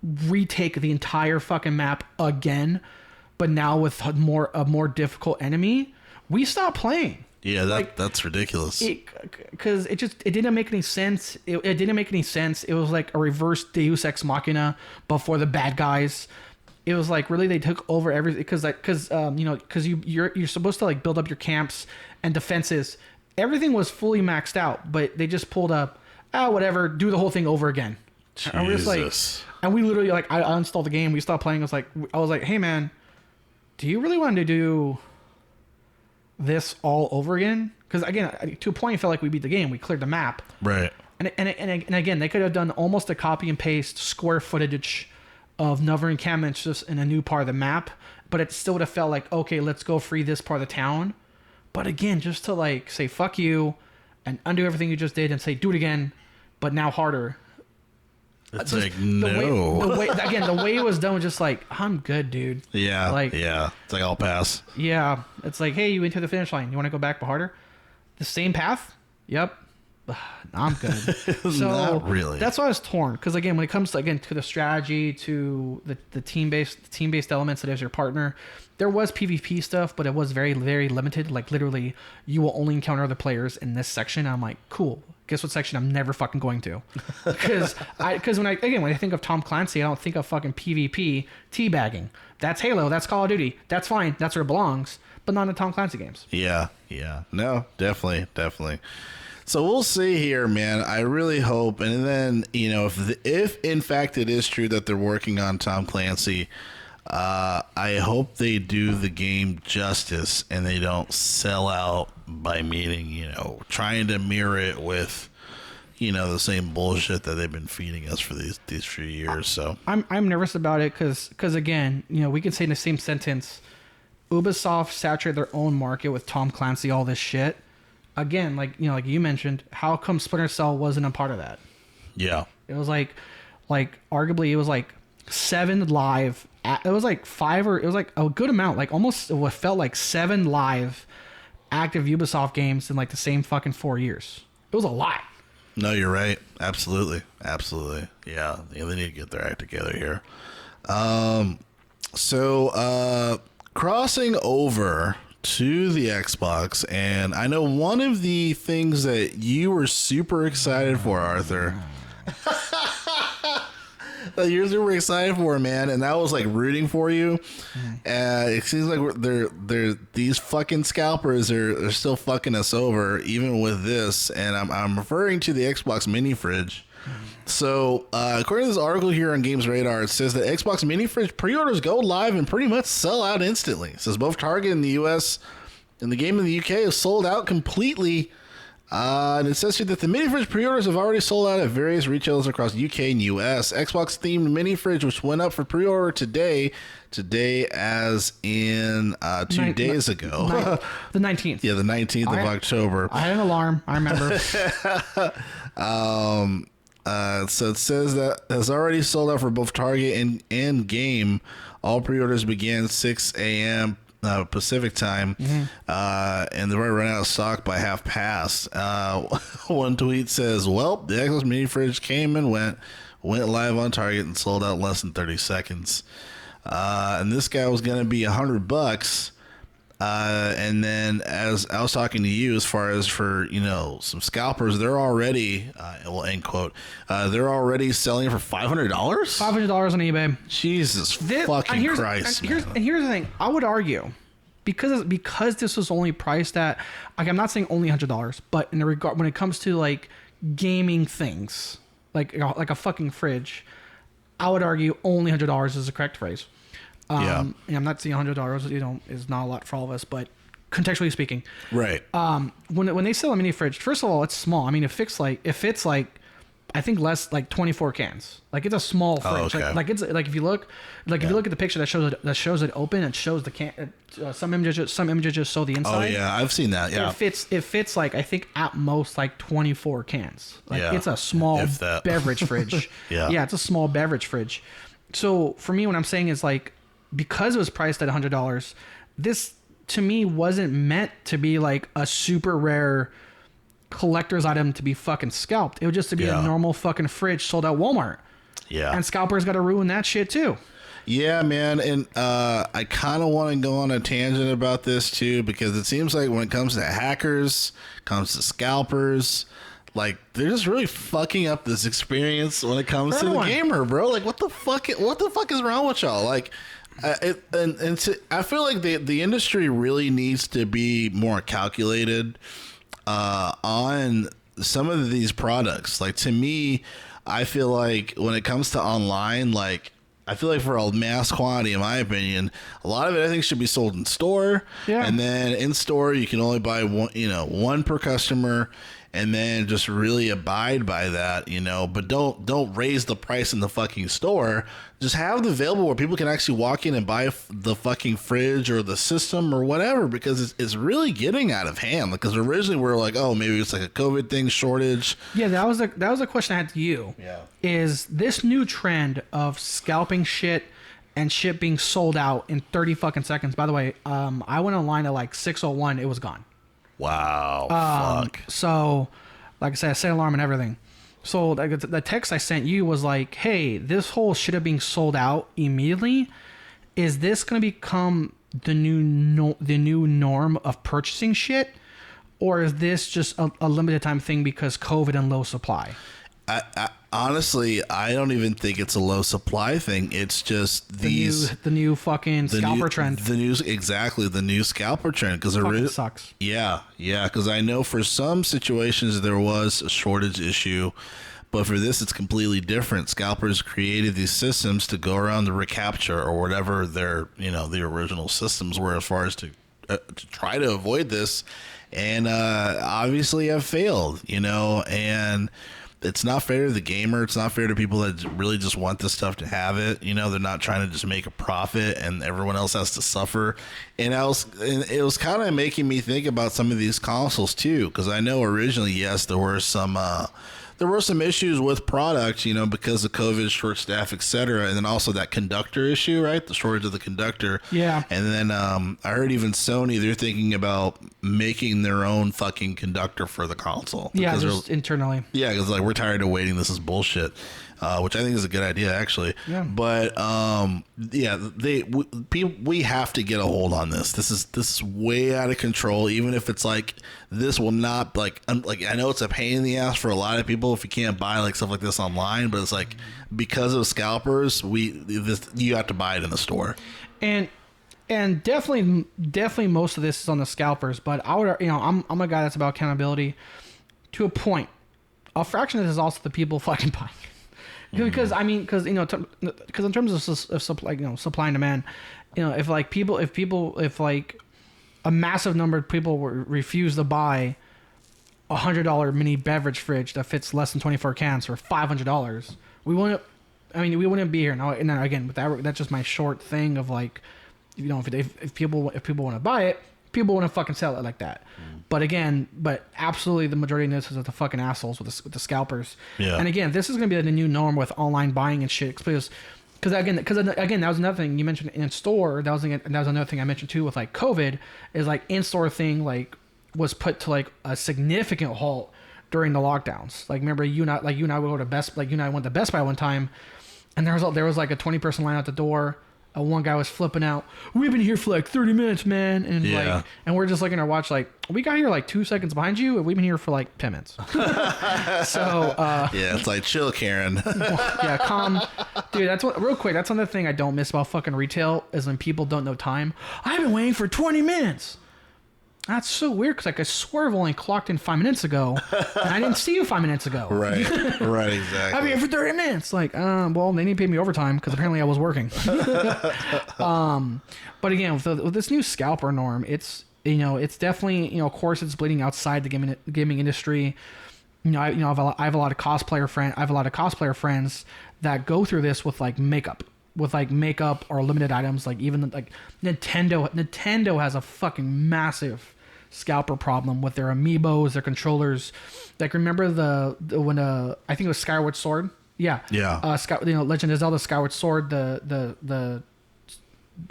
retake the entire fucking map again, but now with a more difficult enemy, we stopped playing. Yeah, that's ridiculous. Because it didn't make any sense. It didn't make any sense. It was like a reverse Deus Ex Machina, but for the bad guys. it was like really they took over everything because you're supposed to like build up your camps and defenses. Everything was fully maxed out, but they just pulled up, whatever, do the whole thing over again. Jesus. And we're just like, and we literally like I uninstalled the game. We stopped playing. I was like, hey man, do you really want to do this all over again? Because again, to a point, it felt like we beat the game. We cleared the map, right? And again, they could have done almost a copy and paste square footage of another encampment just in a new part of the map, but it still would have felt like, okay, let's go free this part of the town. But again, just to like say fuck you and undo everything you just did and say do it again, but now harder. It's just like no. The way it was done was just like, I'm good, dude. Yeah. Like, yeah. It's like I'll pass. Yeah. It's like, hey, you went to the finish line. You want to go back but harder? The same path? Yep. I'm good. So not really. That's why I was torn. Because again, when it comes to the strategy, to the team based elements that is your partner, there was PvP stuff, but it was very, very limited. Like literally, you will only encounter other players in this section. And I'm like, cool. Guess what section I'm never fucking going to? Because when I think of Tom Clancy, I don't think of fucking PvP teabagging. That's Halo. That's Call of Duty. That's fine. That's where it belongs. But not in Tom Clancy games. Yeah. No, definitely. So we'll see here, man. I really hope, and then if in fact it is true that they're working on Tom Clancy, I hope they do the game justice and they don't sell out by trying to mirror it with the same bullshit that they've been feeding us for these few years. So I'm nervous about it because again, we could say in the same sentence, Ubisoft saturated their own market with Tom Clancy, all this shit. Again, like you mentioned, how come Splinter Cell wasn't a part of that? Yeah, it was like arguably it was like 7 live. It was like 5 or it was like a good amount, like almost what felt like 7 live active Ubisoft games in like the same fucking 4 years. It was a lot. No, you're right. Absolutely. Yeah, they need to get their act together here. So crossing over to the Xbox, and I know one of the things that you were super excited for, Arthur. That you're super excited for, man, and I was like rooting for you. It seems like they're these fucking scalpers are still fucking us over, even with this. And I'm referring to the Xbox mini fridge. So, according to this article here on Games Radar, it says that Xbox mini fridge pre-orders go live and pretty much sell out instantly. It says both Target in the US and the game in the UK is sold out completely. And it says here that the mini fridge pre-orders have already sold out at various retailers across UK and US. Xbox themed mini fridge, which went up for pre-order today as in 2 days ago. The 19th. Yeah, the 19th of October. I had an alarm. I remember. So it says that has already sold out for both Target and Game. All pre-orders began 6 a.m. Pacific time, and they've already run out of stock by half past. One tweet says, well, the Xbox mini fridge came and went live on Target and sold out in less than 30 seconds. And this guy was going to be $100. And then as I was talking to you, as far as for, some scalpers, they're already, end quote, they're already selling it for $500? $500 on eBay. Jesus fucking Christ. And here's the thing. I would argue, because this was only priced at, like, I'm not saying only $100, but in the regard, when it comes to like gaming things, like a fucking fridge, I would argue only $100 is the correct phrase. And I'm not saying $100, is not a lot for all of us, but contextually speaking, right. When they sell a mini fridge, first of all, it's small. I mean, it fits like I think less like 24 cans. Like it's a small fridge. Okay. Like it's like if you look at the picture that shows it open, it shows the can. Some images just show the inside. Oh yeah, I've seen that. Yeah, it fits like I think at most like 24 cans. Like it's a small beverage fridge. Yeah, it's a small beverage fridge. So for me, what I'm saying is like, because it was priced at $100, this to me wasn't meant to be like a super rare collector's item to be fucking scalped. It was just to be a normal fucking fridge sold at Walmart. Yeah. And scalpers got to ruin that shit too. Yeah, man. And I kind of want to go on a tangent about this too, because it seems like when it comes to hackers, comes to scalpers, Like, they're just really fucking up this experience when it comes to the gamer, bro. Like, what the fuck is wrong with y'all? Like, I feel like the industry really needs to be more calculated on some of these products. Like, to me, I feel like when it comes to online, like, I feel like for a mass quantity, in my opinion, a lot of it I think should be sold in store. Yeah. And then in store, you can only buy one per customer, and then just really abide by that, but don't raise the price in the fucking store. Just have it available where people can actually walk in and buy the fucking fridge or the system or whatever, because it's really getting out of hand. Because originally we were like, oh, maybe it's like a COVID thing, shortage. Yeah, that was a question I had to you. Yeah. Is this new trend of scalping shit and shit being sold out in 30 fucking seconds? By the way, I went online at like 6:01, it was gone. Wow. Fuck. So, like I said, I set an alarm and everything. So, like, the text I sent you was like, hey, this whole shit of being sold out immediately, is this going to become the new norm of purchasing shit? Or is this just a limited time thing because COVID and low supply? Honestly, I don't even think it's a low supply thing. It's just the new fucking scalper trend. The new scalper trend, because it really sucks. Yeah, because I know for some situations there was a shortage issue, but for this it's completely different. Scalpers created these systems to go around the recapture or whatever their the original systems were, as far as to try to avoid this, and obviously have failed. And it's not fair to the gamer. It's not fair to people that really just want this stuff to have it. They're not trying to just make a profit, and everyone else has to suffer. And it was kind of making me think about some of these consoles too, because I know originally, yes, there were some issues with products, because of COVID, short staff, etc., and then also that conductor issue, right? The shortage of the conductor. Yeah. And then I heard even Sony, they're thinking about making their own fucking conductor for the console. Yeah, just internally. Yeah, because like, we're tired of waiting. This is bullshit. Which I think is a good idea, actually. Yeah. But we have to get a hold on this. This is way out of control. Even if it's like, this will not like I know it's a pain in the ass for a lot of people if you can't buy like stuff like this online, but it's like, because of scalpers, you have to buy it in the store. And definitely most of this is on the scalpers. But I would, I'm a guy that's about accountability to a point. A fraction of this is also the people fucking buying. Because in terms of supply, supply and demand, if a massive number of people refuse to buy $100 mini beverage fridge that fits less than 24 cans for $500, we wouldn't be here now. And then again, with that, that's just my short thing of like, if people want to buy it, people want to fucking sell it like that. But absolutely the majority of this is the fucking assholes with the scalpers. Yeah. And again, this is going to be the new norm with online buying and shit. Because again, that was another thing you mentioned in store. That was another thing I mentioned too with like COVID, is like in-store thing like was put to like a significant halt during the lockdowns. Like, remember you and I would go to Best, like you and I went to Best Buy one time, and there was like a 20-person line at the door. One guy was flipping out. We've been here for like 30 minutes, man. And and we're just looking at our watch like, we got here like 2 seconds behind you, and we've been here for like 10 minutes. So yeah, it's like, chill, Karen. Yeah, calm. Dude, real quick, that's another thing I don't miss about fucking retail, is when people don't know time. I've been waiting for 20 minutes. That's so weird, because like, I swear I've only clocked in 5 minutes ago, and I didn't see you 5 minutes ago. Right, exactly. I've been here for 30 minutes. Like, well, they didn't pay me overtime because apparently I was working. But again, with this new scalper norm, it's definitely, of course, it's bleeding outside the gaming industry. I have a lot of cosplayer friends that go through this with makeup or limited items. Like, even like Nintendo has a fucking massive scalper problem with their amiibos, their controllers. Like, remember when I think it was Skyward Sword. Yeah. Legend of Zelda Skyward Sword. The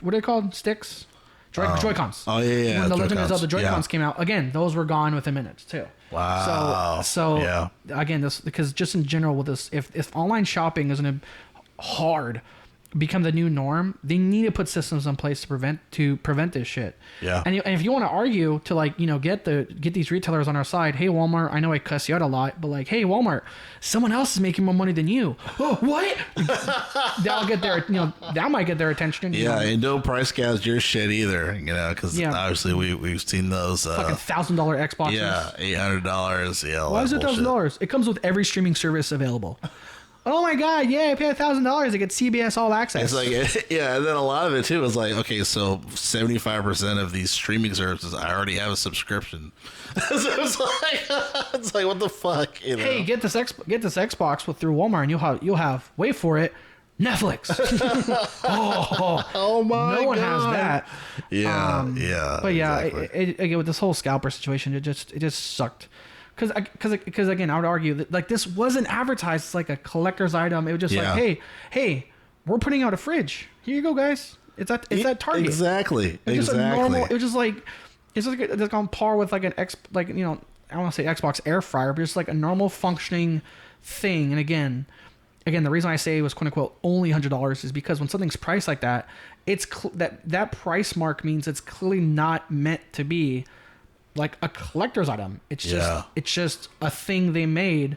what are they called? Sticks. Joy-Cons. Oh yeah. When the Legend of Zelda Joy-Cons came out, again, those were gone within minutes too. Wow. So yeah. Again, this, because just in general with this, if online shopping isn't hard, become the new norm, they need to put systems in place to prevent this shit. Yeah. And if you want to argue to like, get these retailers on our side, hey Walmart, I know I cuss you out a lot, but like, hey Walmart, someone else is making more money than you. Oh, what? That'll get their, that might get their attention. Yeah, and don't price gouge your shit either, because obviously we've seen those fucking $1,000 Xboxes. Yeah, $800. Yeah. Why is it $1,000? It comes with every streaming service available. Oh my God! Yeah, I pay $1,000 to get CBS All Access. It's like, yeah, and then a lot of it too is like, okay, so 75% of these streaming services, I already have a subscription. So it's like, what the fuck? Hey, get this Xbox through Walmart, and you'll have wait for it, Netflix. Oh my God! No one has that. Yeah, yeah. But yeah, exactly. again with this whole scalper situation, it just sucked. Because again, I would argue that like this wasn't advertised as like a collector's item. It was just like, hey, we're putting out a fridge. Here you go, guys. It's at Target. Exactly. It's just a normal. It was just like it's on par with like I don't want to say Xbox air fryer, but it's like a normal functioning thing. And again, the reason I say it was quote unquote only $100 is because when something's priced like that, it's that price mark means it's clearly not meant to be like a collector's item. It's just a thing they made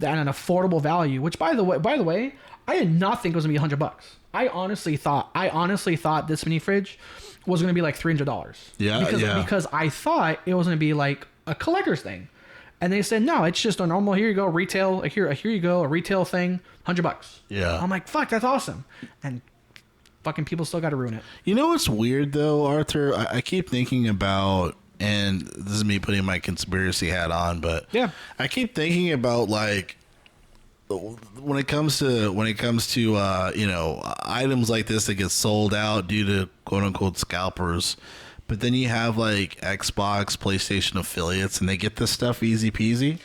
at an affordable value. Which by the way, I did not think it was gonna be $100. I honestly thought this mini fridge was gonna be like $300. Because I thought it was gonna be like a collector's thing, and they said no, it's just a normal. Here you go, retail. Here you go, a retail thing, $100. Yeah. I'm like, fuck, that's awesome, and fucking people still got to ruin it. You know what's weird though, Arthur? I keep thinking about. And this is me putting my conspiracy hat on, but yeah, I keep thinking about like when it comes to items like this that get sold out due to quote unquote scalpers, but then you have like Xbox, PlayStation affiliates, and they get this stuff easy peasy.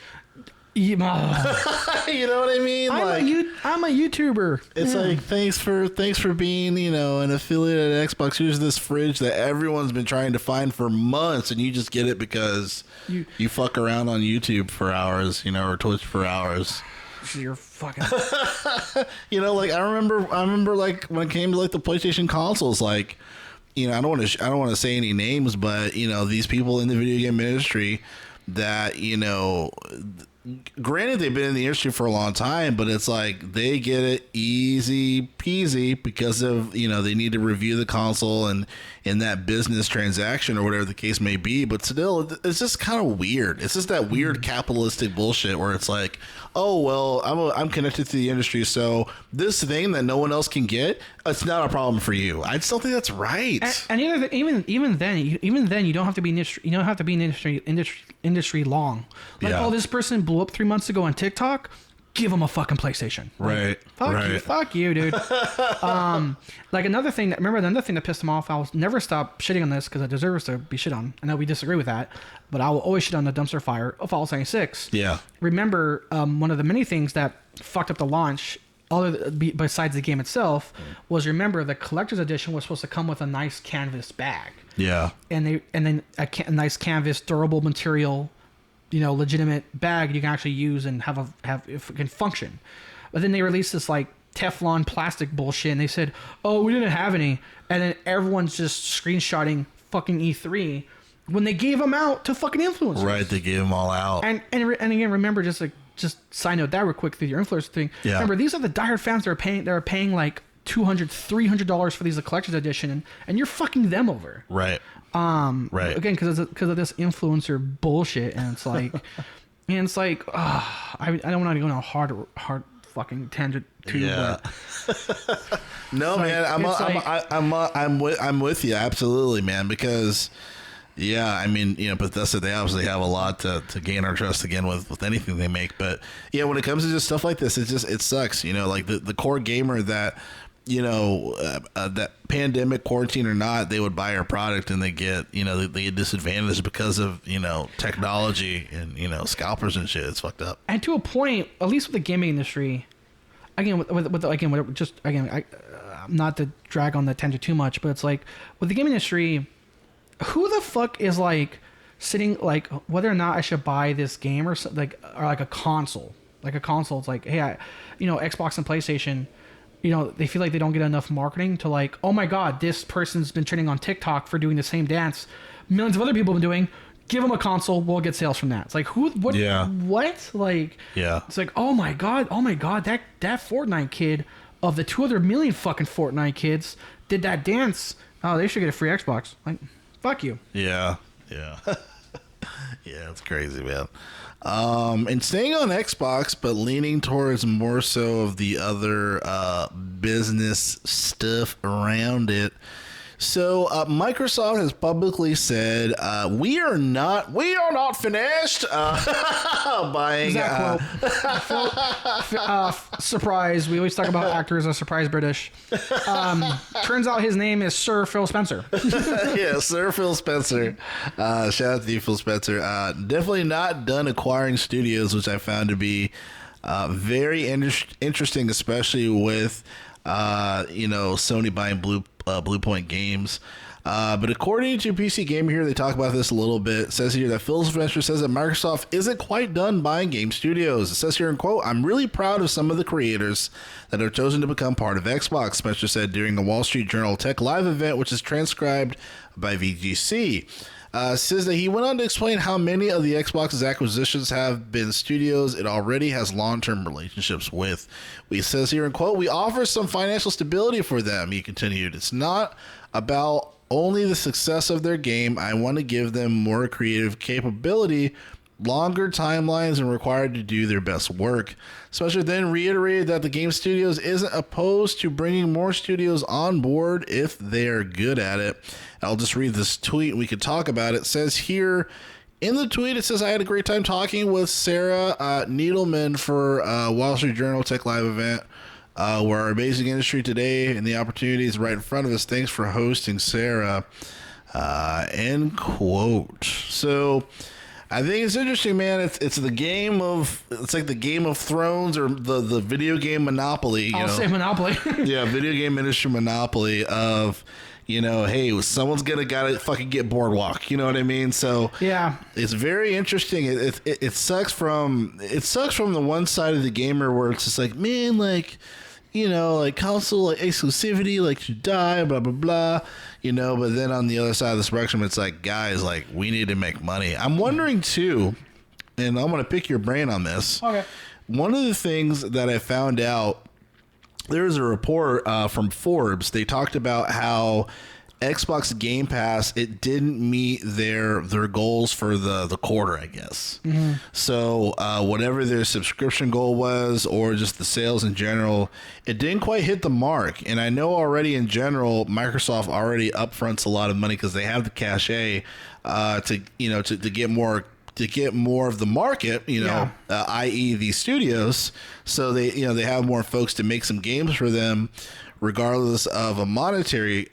You know what I mean? I'm a YouTuber. It's like thanks for being an affiliate at Xbox. Here's this fridge that everyone's been trying to find for months, and you just get it because you fuck around on YouTube for hours, or Twitch for hours. You're fucking. Like I remember like when it came to like the PlayStation consoles, like I don't want to say any names, but these people in the video game industry that granted they've been in the industry for a long time, but it's like they get it easy peasy because of they need to review the console and in that business transaction or whatever the case may be. But still, it's just kind of weird. It's just that weird capitalistic bullshit where it's like, oh well, I'm connected to the industry, so this thing that no one else can get, it's not a problem for you. I just don't think that's right. And the other thing, even then you don't have to be in industry long. Like, oh, this person blew up 3 months ago on TikTok. Give them a fucking PlayStation. Right. Fuck you, dude. Like another thing that pissed him off. I will never stop shitting on this because it deserves to be shit on. I know we disagree with that, but I will always shit on the dumpster fire of Fallout 76. Yeah. Remember, one of the many things that fucked up the launch, besides the game itself, was remember the collector's edition was supposed to come with a nice canvas bag. Yeah. And then a nice canvas durable material, legitimate bag you can actually use and have if it can function. But then they released this like Teflon plastic bullshit, and they said, "Oh, we didn't have any," and then everyone's just screenshotting fucking E3 when they gave them out to fucking influencers. Right, they gave them all out. And again, remember, just side note that real quick through your influencer thing. Yeah. Remember, these are the diehard fans that are paying like $200, $300 for these collector's edition, and you're fucking them over. Right. Right. Again, because of this influencer bullshit, and it's like, I don't want to go on a hard fucking tangent too. Yeah. No, man, I'm with you absolutely, man, because. Yeah, I mean, Bethesda, they obviously have a lot to gain our trust again with anything they make. But yeah, when it comes to just stuff like this, it sucks. Like the core gamer that, that pandemic, quarantine or not, they would buy our product and they get, they get disadvantaged because of, technology and, scalpers and shit. It's fucked up. And to a point, at least with the gaming industry, again, not to drag on the tangent too much, but it's like with the gaming industry, who the fuck is like sitting like whether or not I should buy this game or like a console? Like a console, it's like, hey, Xbox and PlayStation, they feel like they don't get enough marketing to like, oh my God, this person's been trending on TikTok for doing the same dance. Millions of other people have been doing. Give them a console, we'll get sales from that. It's like, what? Yeah. What? Like, yeah. It's like, oh my God, that Fortnite kid of the 2 other million fucking Fortnite kids did that dance. Oh, they should get a free Xbox. Like, fuck you. Yeah. Yeah. Yeah, it's crazy, man. And staying on Xbox, but leaning towards more so of the other business stuff around it. So Microsoft has publicly said we are not finished buying. Surprise! We always talk about actors as surprise British. Turns out his name is Sir Phil Spencer. Yeah, Sir Phil Spencer. Shout out to you, Phil Spencer. Definitely not done acquiring studios, which I found to be very interesting, especially with Sony buying Blue Point Games. But according to PC Gamer here, they talk about this a little bit. It says here that Phil Spencer says that Microsoft isn't quite done buying game studios. It says here in quote, "I'm really proud of some of the creators that have chosen to become part of Xbox," Spencer said during the Wall Street Journal Tech Live event, which is transcribed by VGC. Says that he went on to explain how many of the Xbox's acquisitions have been studios it already has long-term relationships with. He says here in quote, "We offer some financial stability for them," he continued. "It's not about only the success of their game. I want to give them more creative capability, longer timelines, and required to do their best work." Spencer then reiterated that the game studios isn't opposed to bringing more studios on board if they are good at it. I'll just read this tweet and we could talk about it. It says here in the tweet, it says, "I had a great time talking with Sarah Needleman for Wall Street Journal Tech Live event. We're our amazing industry today and the opportunities right in front of us. Thanks for hosting, Sarah." End quote. So I think it's interesting, man. It's the game of, it's like the Game of Thrones or the video game monopoly. I'll say monopoly. Yeah, video game industry monopoly of, hey, someone's gotta fucking get Boardwalk. You know what I mean? So yeah, it's very interesting. It sucks from the one side of the gamer where it's just like, man, like, like console like exclusivity like should die, blah blah blah. But then on the other side of the spectrum, it's like, guys, like, we need to make money. I'm wondering too, and I'm gonna pick your brain on this. Okay. One of the things that I found out, there was a report from Forbes. They talked about how Xbox Game Pass, it didn't meet their goals for the quarter, I guess. Mm-hmm. So whatever their subscription goal was, or just the sales in general, it didn't quite hit the mark. And I know already in general, Microsoft already upfronts a lot of money because they have the cachet to get more. To get more of the market, i.e. these studios, so they have more folks to make some games for them, regardless of a monetary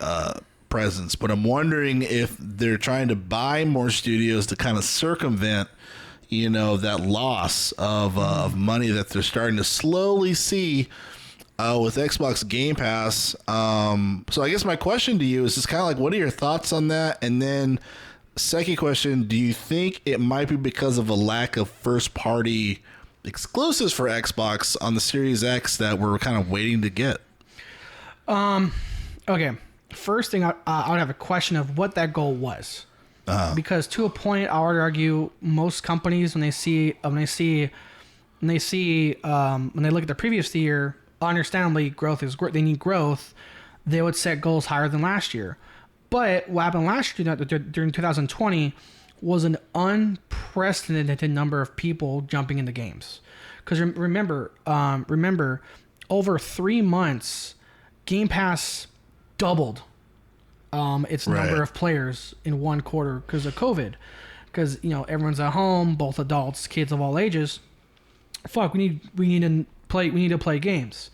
presence. But I'm wondering if they're trying to buy more studios to kind of circumvent, that loss of money that they're starting to slowly see with Xbox Game Pass. So I guess my question to you is just kind of like, what are your thoughts on that? And then second question, do you think it might be because of a lack of first-party exclusives for Xbox on the Series X that we're kind of waiting to get? Okay. First thing, I would have a question of what that goal was. Because to a point, I would argue most companies, when they look at the previous year, understandably, they need growth. They would set goals higher than last year. But what happened last year during 2020 was an unprecedented number of people jumping into games. Because remember, over 3 months, Game Pass doubled its number of players in one quarter because of COVID. Because everyone's at home, both adults, kids of all ages. Fuck, we need to play games.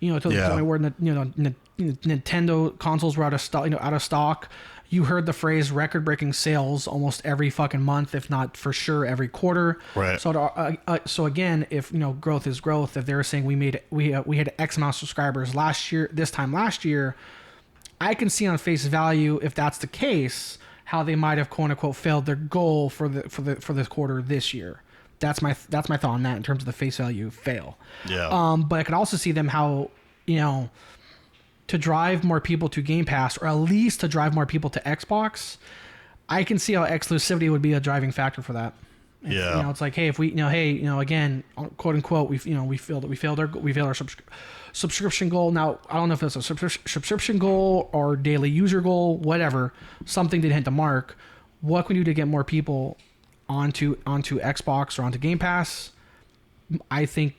To the point where Nintendo consoles were out of stock. You heard the phrase record-breaking sales almost every fucking month, if not for sure every quarter. Right. So again, if growth is growth, if they were saying we had X amount of subscribers this time last year, I can see on face value, if that's the case, how they might have quote unquote failed their goal for this quarter this year. That's my thought on that in terms of the face value fail. Yeah. But I could also see them how you know, to drive more people to Game Pass, or at least to drive more people to Xbox, I can see how exclusivity would be a driving factor for that. Yeah. You know, it's like, hey, if we, again, quote unquote, we failed our subscription goal. Now, I don't know if it's a subscription goal or daily user goal, whatever. Something didn't hit the mark. What can we do to get more people onto Xbox or onto Game Pass? I think,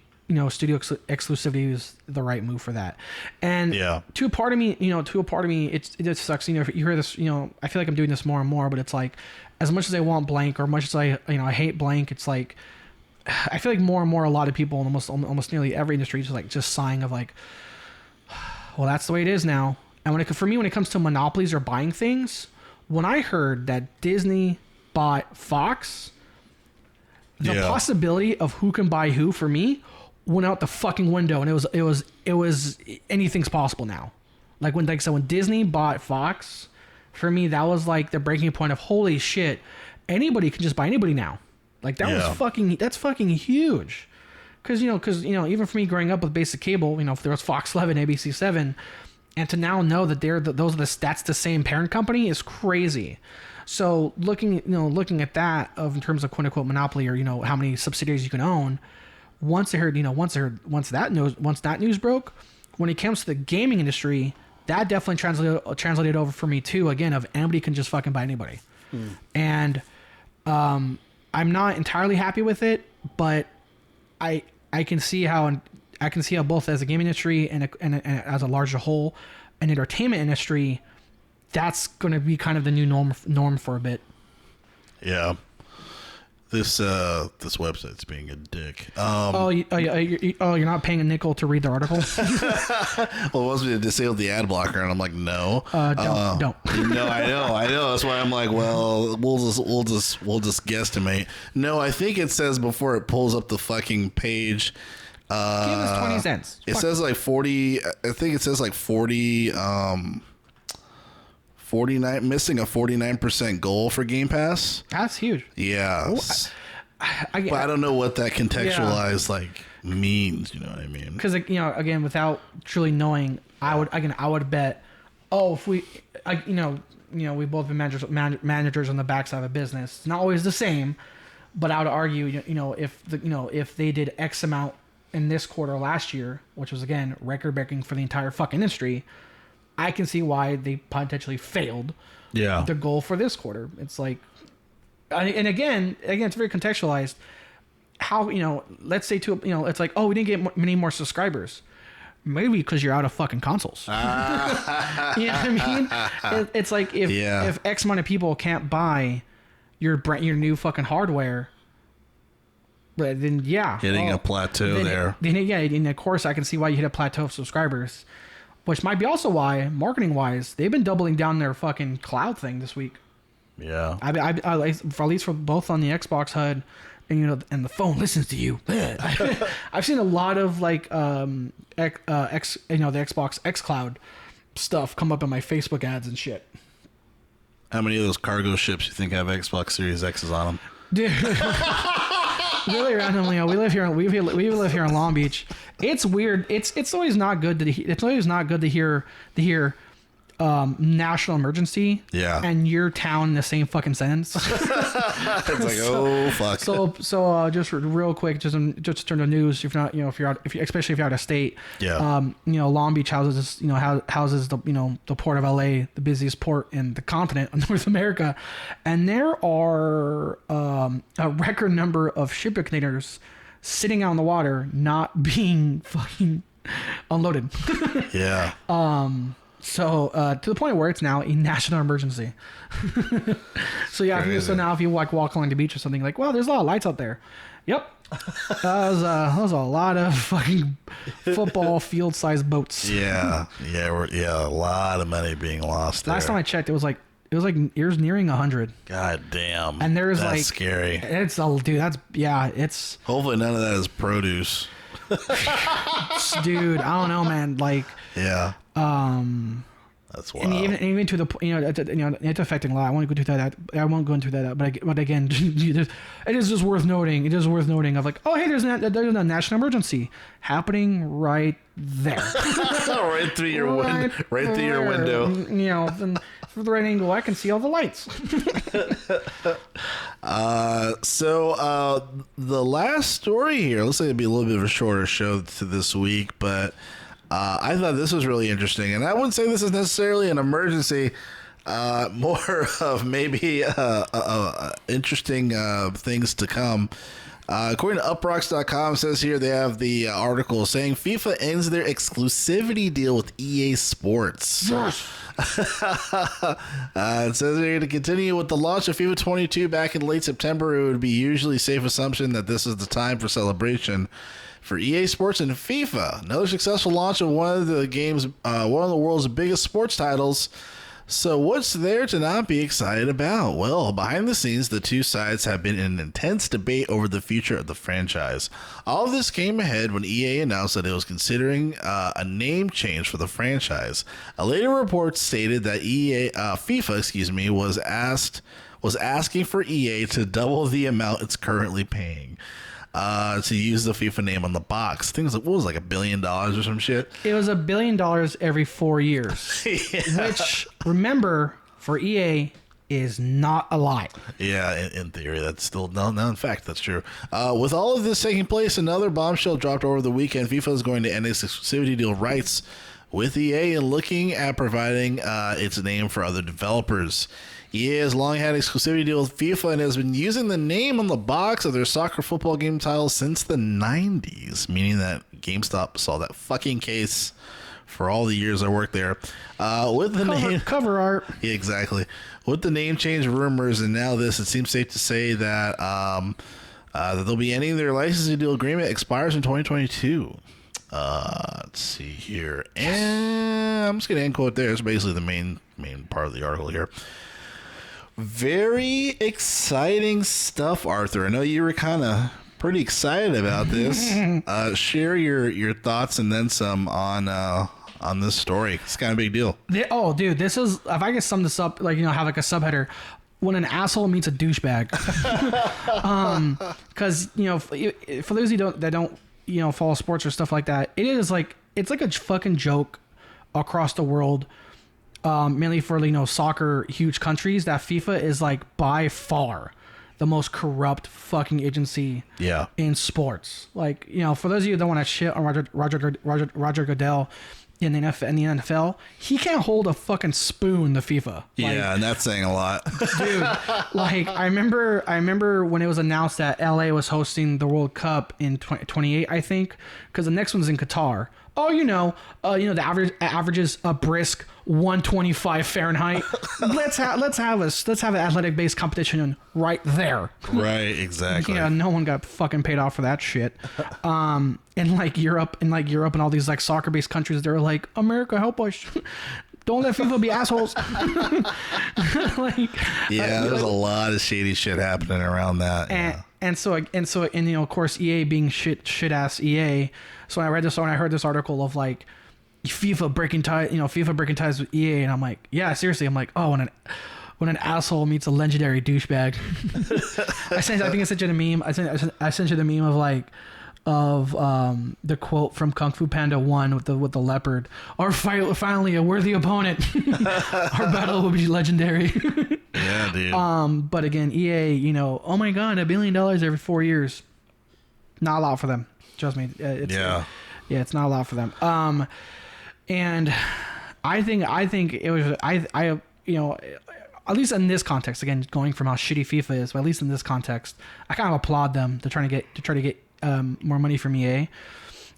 studio exclusivity is the right move for that. And to a part of me, it just sucks. You hear this, I feel like I'm doing this more and more, but it's like, as much as I want blank, or much as I hate blank, it's like, I feel like more and more, a lot of people in almost nearly every industry is like just sighing of like, well, that's the way it is now. And for me, when it comes to monopolies or buying things, when I heard that Disney bought Fox, the possibility of who can buy who for me went out the fucking window, and it was anything's possible now. Like when Disney bought Fox, for me that was like the breaking point of holy shit, anybody can just buy anybody now. Like that's fucking huge. Cause even for me growing up with basic cable, if there was Fox 11, ABC 7, and to now know that that's the same parent company is crazy. So looking at that in terms of quote unquote monopoly, or how many subsidiaries you can own, once that news broke, when it comes to the gaming industry, that definitely translated over for me too. Again, of anybody can just fucking buy anybody, and I'm not entirely happy with it, but I can see how both as a gaming industry and as a larger whole, an entertainment industry, that's going to be kind of the new norm for a bit. Yeah. This website's being a dick. You're not paying a nickel to read the article? Well, it wants me to disable the ad blocker, and I'm like, no. Don't. No, I know. That's why I'm like, well, we'll just guesstimate. No, I think it says before it pulls up the fucking page. Give us 20 cents. It says like 40. I think it says like 40. 49, missing a 49% goal for Game Pass. That's huge. Yeah. But I don't know what that contextualized means. You know what I mean? Because again, without truly knowing, I would bet. Oh, if we we've both been managers on the backside of a business. It's not always the same, but I would argue, if they did X amount in this quarter last year, which was again record breaking for the entire fucking industry, I can see why they potentially failed the goal for this quarter. It's like, and again, it's very contextualized. How, let's say it's like, oh, we didn't get many more subscribers. Maybe because you're out of fucking consoles. You know what I mean? It's like if X amount of people can't buy your new fucking hardware, but then hitting a plateau there. And of course I can see why you hit a plateau of subscribers. Which might be also why, marketing-wise, they've been doubling down their fucking cloud thing this week. Yeah. I at least for both on the Xbox HUD, and and the phone listens to you. I've seen a lot of the Xbox xCloud stuff come up in my Facebook ads and shit. How many of those cargo ships you think have Xbox Series X's on them? Dude. Really randomly, we live here in Long Beach. It's weird. It's always not good to hear national emergency. Yeah. And your town in the same fucking sentence. It's like, oh fuck. So just real quick, just to turn to news. If not, especially if you're out of state. Yeah. Long Beach houses the port of LA, the busiest port in the continent of North America, and there are a record number of shipping containers sitting out on the water, not being fucking unloaded. Yeah. So to the point where it's now a national emergency. So now if you walk along the beach or something, like, well, there's a lot of lights out there. Yep. That was a lot of fucking football field sized boats. Yeah. A lot of money being lost there. Last time I checked, it was nearing 100. God damn. And there's that's scary. It's hopefully none of that is produce. Dude, I don't know, man. Yeah. That's wild. And even to the it's affecting a lot. I won't go into that. I won't go into that. But again, it is just worth noting. It is worth noting of like, oh hey, there's a national emergency happening right there, right through your window. Right through your window. Then from the right angle, I can see all the lights. So the last story here looks like it'd be a little bit of a shorter show to this week, but I thought this was really interesting, and I wouldn't say this is necessarily an emergency. More of maybe interesting things to come. According to Uprocks.com, says here they have the article saying FIFA ends their exclusivity deal with EA Sports. It says they're going to continue with the launch of FIFA 22 back in late September. It would be usually safe assumption that this is the time for celebration for EA Sports and FIFA. Another successful launch of one of the world's biggest sports titles. So what's there to not be excited about? Well, behind the scenes, the two sides have been in an intense debate over the future of the franchise. All of this came ahead when EA announced that it was considering a name change for the franchise. A later report stated that FIFA, was asking for EA to double the amount it's currently paying to use the FIFA name on the box. Things like, what was it, like $1 billion or some shit? It was $1 billion every 4 years, which, remember, for EA is not a lie. Yeah, in theory, that's still no. In fact, that's true. With all of this taking place, another bombshell dropped over the weekend. FIFA is going to end its exclusivity deal rights with EA and looking at providing its name for other developers. EA has long had exclusivity deal with FIFA and has been using the name on the box of their soccer football game titles since the 90s, meaning that GameStop saw that fucking case for all the years I worked there. With the cover art. Yeah, exactly. With the name change rumors and now this, it seems safe to say that that they'll be ending their licensing deal agreement expires in 2022. Let's see here. And I'm just going to end quote there. It's basically the main part of the article here. Very exciting stuff, Arthur. I know you were kind of pretty excited about this. Share your thoughts and then some on this story. It's kind of a big deal. Dude, this is, if I could sum this up, like, have like a subheader, when an asshole meets a douchebag. Because for those that don't follow sports or stuff like that, it's like a fucking joke across the world. Mainly for soccer huge countries, that FIFA is like by far the most corrupt fucking agency in sports. Like, for those of you that want to shit on Roger Goodell in the NFL, he can't hold a fucking spoon to FIFA. Yeah, and that's saying a lot. Dude, like I remember when it was announced that LA was hosting the World Cup in 2028, I think, because the next one's in Qatar. Oh, the average is a brisk 125 Fahrenheit. let's have an athletic based competition right there. Right, exactly. Yeah, no one got fucking paid off for that shit. In Europe and all these like soccer based countries, they're like, America, help us. Don't let FIFA be assholes. There's a lot of shady shit happening around that. And of course EA being shit ass EA. So when I heard this article of like FIFA breaking ties with EA, and I'm like, yeah, seriously, I'm like, oh, when an asshole meets a legendary douchebag. I think I sent you the meme. I sent you the meme of the quote from Kung Fu Panda 1 with the leopard. Our fight, finally a worthy opponent. Our battle will be legendary. Yeah, dude. But again, EA, oh my god, $1 billion every 4 years. Not a lot for them. Trust me. It's not a lot for them. And I think it was at least in this context, again, going from how shitty FIFA is, but at least in this context, I kind of applaud them to try to get more money from EA.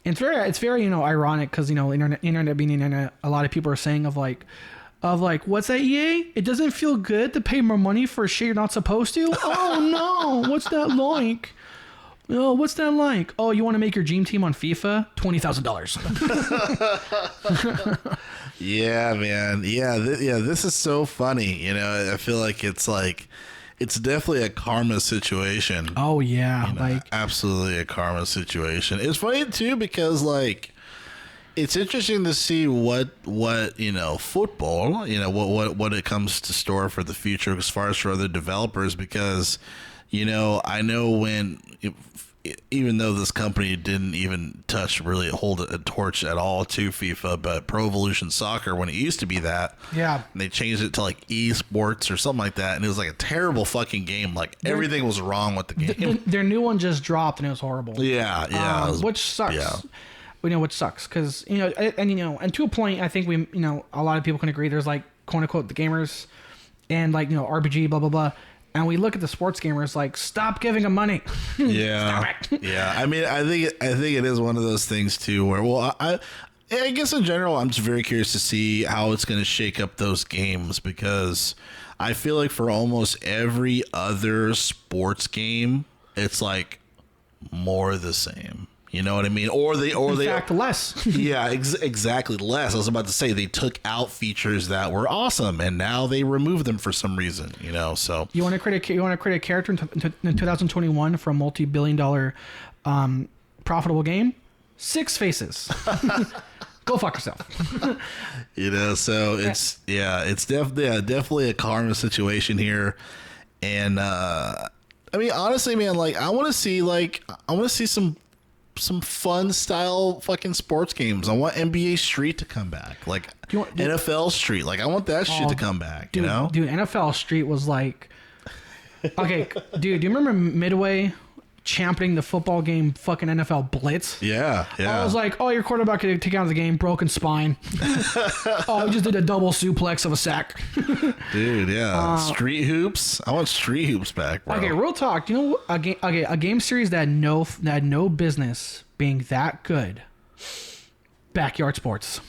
And it's very ironic because internet being internet, a lot of people are saying of like what's that, EA? It doesn't feel good to pay more money for shit you're not supposed to. Oh no, what's that like? Oh, what's that like? Oh, you want to make your dream team on FIFA? $20,000. Yeah, man. Yeah, this is so funny. I feel like it's definitely a karma situation. Oh yeah, absolutely a karma situation. It's funny too because it's interesting to see what football, what it comes to store for the future as far as for other developers, because I know even though this company didn't even hold a torch at all to FIFA, but Pro Evolution Soccer, when it used to be that, they changed it to like esports or something like that, and it was like a terrible fucking game. Like everything was wrong with the game. Their new one just dropped and it was horrible. Yeah, which sucks. Yeah. Which sucks because and to a point, I think we a lot of people can agree. There's like quote unquote the gamers, and like RPG blah blah blah. And we look at the sports gamers like, stop giving them money. Yeah, Stop it. Yeah. I mean, I think it is one of those things too, where I guess in general, I'm just very curious to see how it's going to shake up those games, because I feel like for almost every other sports game, it's like more of the same. You know what I mean? In fact, less. Yeah, exactly, less. I was about to say they took out features that were awesome, and now they removed them for some reason. So you want to create a character in 2021 for a multi-billion-dollar profitable game? 6 faces. Go fuck yourself. So it's definitely a karma situation here, and I mean, honestly, man, like I want to see some fun style fucking sports games. I want NBA Street to come back, like NFL Street. Like I want that shit to come back. Dude, NFL Street was like, okay, dude. Do you remember Midway championing the football game, fucking NFL Blitz? Yeah. I was like, oh, your quarterback could take out the game, broken spine. Oh, he just did a double suplex of a sack. Dude, yeah. Street hoops. I want street hoops back, bro. Okay, real talk. Do you know a game series that had no business being that good? Backyard sports.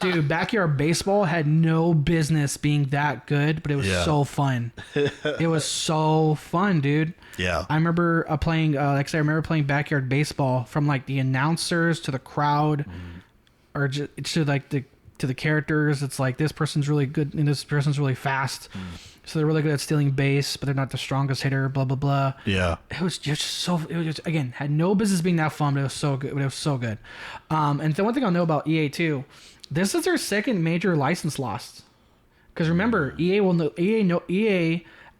Dude, backyard baseball had no business being that good, but it was so fun. It was so fun, dude. Yeah. I remember playing backyard baseball, from like the announcers to the crowd, or just to like to the characters. It's like, this person's really good and this person's really fast. So they're really good at stealing base, but they're not the strongest hitter, blah, blah, blah. Yeah. It was just, again, had no business being that fun, but it was so good. And the one thing I'll know about EA too, this is their second major license loss. Because remember, EA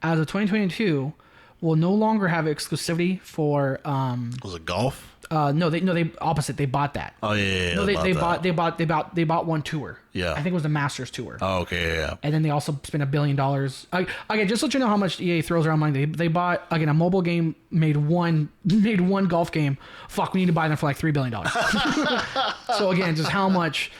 as of 2022 will no longer have exclusivity for was it golf? No, they opposite. They bought that. Oh yeah. No, they bought one tour. Yeah. I think it was the Masters tour. Oh, okay, yeah. And then they also spent $1 billion. Okay, just to let you know how much EA throws around money. They bought, again, a mobile game, made one golf game. Fuck, we need to buy them for like $3 billion. So again, just how much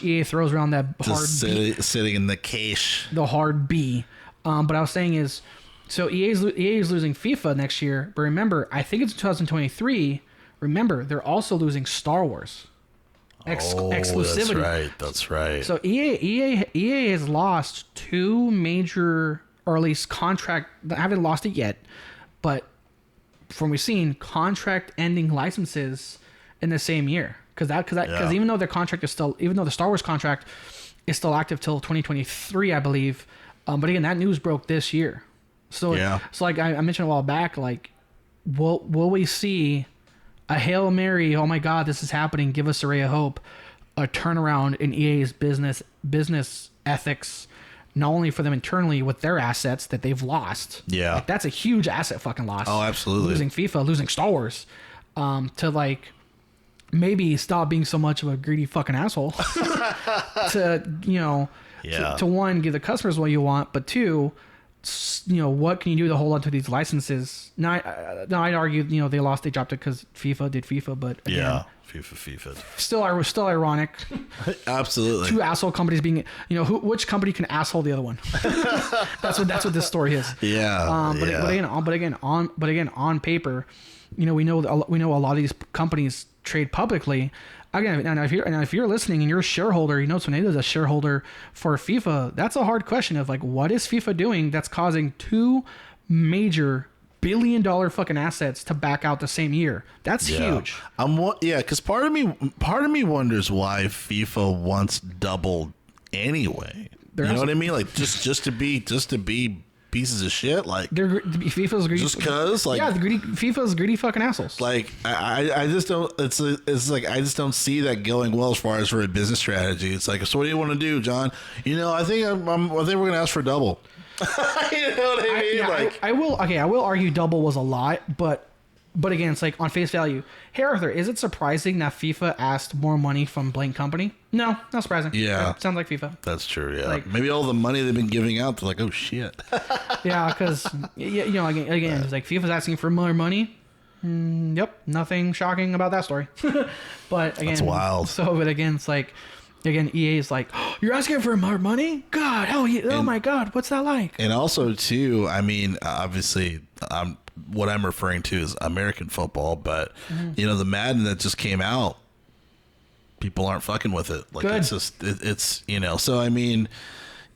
EA throws around that hard sitting in the cache. The hard B. But I was saying is, so EA is losing FIFA next year, but remember, I think it's 2023. Remember, they're also losing Star Wars exclusivity. That's right. So EA has lost 2 major, or at least contract. I haven't lost it yet, but from we've seen, contract ending licenses in the same year. Because even though their contract is still, even though the Star Wars contract is still active till 2023, I believe. But again, that news broke this year. So like I mentioned a while back, like will we see a Hail Mary, oh my God, this is happening, give us a ray of hope, a turnaround in EA's business ethics, not only for them internally with their assets that they've lost. Yeah. Like, that's a huge asset fucking loss. Oh, absolutely. Losing FIFA, losing Star Wars, to like maybe stop being so much of a greedy fucking asshole. To one, give the customers what you want, but two, what can you do to hold on to these licenses? Now I'd argue, they dropped it because FIFA did FIFA, but again, FIFA. Still ironic. Absolutely. 2 asshole companies being, which company can asshole the other one? That's what this story is. Yeah. But again, on paper, we know a lot of these companies trade publicly. Again, and if you're listening and you're a shareholder, Tornado is a shareholder for FIFA. That's a hard question of like, what is FIFA doing that's causing 2 major billion-dollar fucking assets to back out the same year? That's huge. Because part of me wonders why FIFA wants doubled anyway. You know what I mean? Like just to be pieces of shit. Like FIFA's greedy. Just cause, like, yeah, FIFA's greedy fucking assholes. Like I just don't. It's like I just don't see that going well as far as for a business strategy. It's like, so what do you want to do, John? I think I think we're gonna ask for double. You know what I mean? I will argue double was a lot, but again, it's like on face value. Hey Arthur, is it surprising that FIFA asked more money from blank company? No, not surprising. Yeah, sounds like FIFA. That's true. Yeah, like, maybe all the money they've been giving out, they're like, oh shit. Yeah, because again, it's like FIFA's asking for more money. Yep, nothing shocking about that story. But again, that's wild. So, but again, it's like, again, EA is like, oh, you're asking for more money? God, oh my God, what's that like? And also, too, I mean, obviously, what I'm referring to is American football, but the Madden that just came out, people aren't fucking with it. Like, good. It's just, it's so I mean,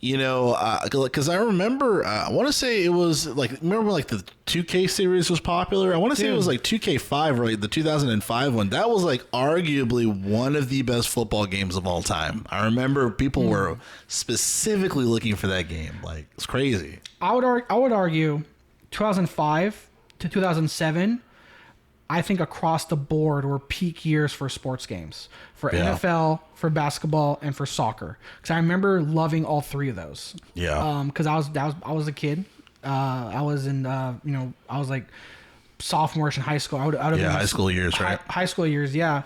because I remember, I want to say it was like, remember like the 2K series was popular? I want to say it was like 2K5, right? The 2005 one. That was like arguably one of the best football games of all time. I remember people were specifically looking for that game. Like, it's crazy. I would argue 2005 to 2007, I think across the board were peak years for sports games, for NFL, for basketball, and for soccer. Because I remember loving all three of those. Yeah. Because I was a kid. I was in I was like sophomore-ish in high school. I would have been high school years, right? High school years, yeah.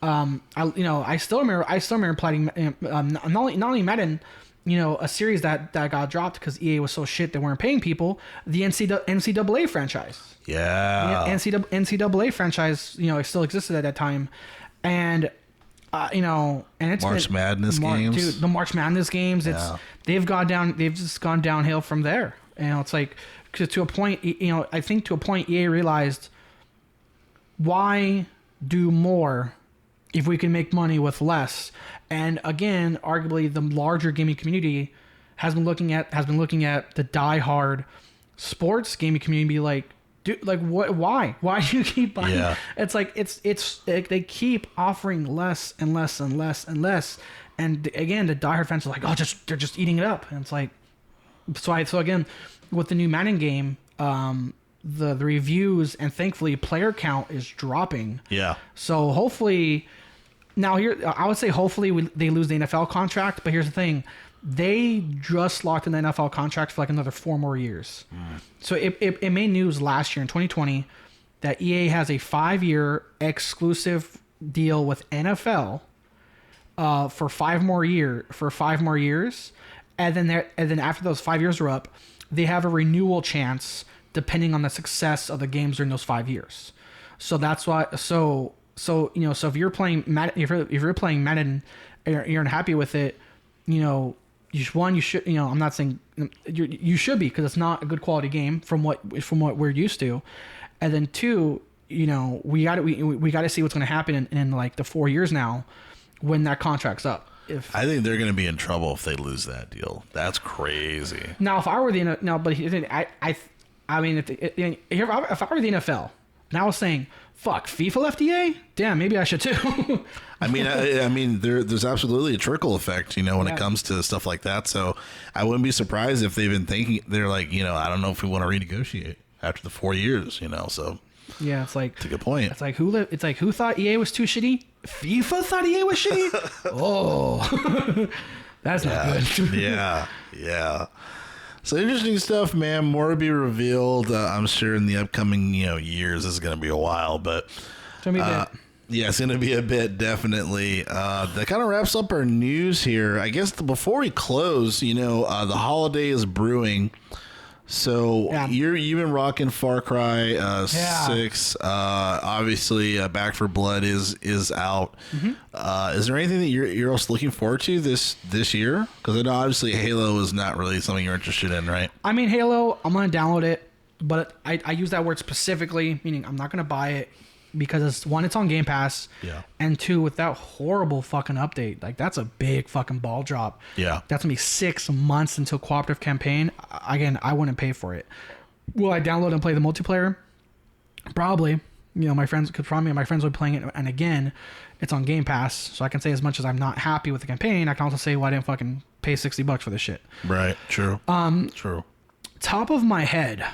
I still remember playing not only Madden. A series that got dropped because EA was so shit they weren't paying people. The NCAA franchise. Yeah. The NCAA franchise, it still existed at that time. And, and it's March Madness games. Dude, the March Madness games, they've just gone downhill from there. It's like, to a point, I think to a point EA realized, why do more if we can make money with less? And again, arguably the larger gaming community has been looking at the diehard sports gaming community and be like, dude, like what? Why do you keep buying? Yeah. It's like they keep offering less and less and less and less. And again, the diehard fans are like, oh, they're just eating it up. And it's like, so again, with the new Madden game, the reviews and thankfully player count is dropping. Yeah. So hopefully. Now here, I would say hopefully they lose the NFL contract, but here's the thing. They just locked in the NFL contract for like another 4 more years. So it made news last year in 2020 that EA has a 5-year exclusive deal with NFL for 5 more years. And then after those 5 years are up, they have a renewal chance depending on the success of the games during those 5 years. So that's why. So if you're playing Madden, if you're playing Madden, and you're unhappy with it, you should. I'm not saying you should be, because it's not a good quality game from what we're used to. And then 2, we got to see what's going to happen in like the 4 years now when that contract's up. I think they're going to be in trouble if they lose that deal. That's crazy. Now, if I were if I were the NFL, and I was saying, fuck, FIFA left EA? Damn, maybe I should too. I mean, there's absolutely a trickle effect, when it comes to stuff like that. So I wouldn't be surprised if they've been thinking, they're like, I don't know if we want to renegotiate after the 4 years, so. Yeah, it's like, it's a good point. It's like who thought EA was too shitty? FIFA thought EA was shitty? Oh, that's not good. Yeah. So interesting stuff, man. More to be revealed. I'm sure in the upcoming, years. This is going to be a while, but it's going to be a bit. Yeah, it's going to be a bit, definitely. That kind of wraps up our news here. I guess before we close, the holiday is brewing. So you've been rocking Far Cry 6. Obviously, Back for Blood is out. Mm-hmm. Is there anything that you're also looking forward to this year? Because I know obviously Halo is not really something you're interested in, right? I mean, Halo, I'm gonna download it, but I use that word specifically, meaning I'm not gonna buy it because it's on Game Pass. Yeah. And 2, with that horrible fucking update, like that's a big fucking ball drop. Yeah. That's gonna be 6 months until cooperative campaign. Again, I wouldn't pay for it. Will I download and play the multiplayer? Probably. My friends would be playing it, and again, it's on Game Pass, so I can say as much as I'm not happy with the campaign, I can also say, well, I didn't fucking pay $60 for this shit. Right. True. True. top of my head,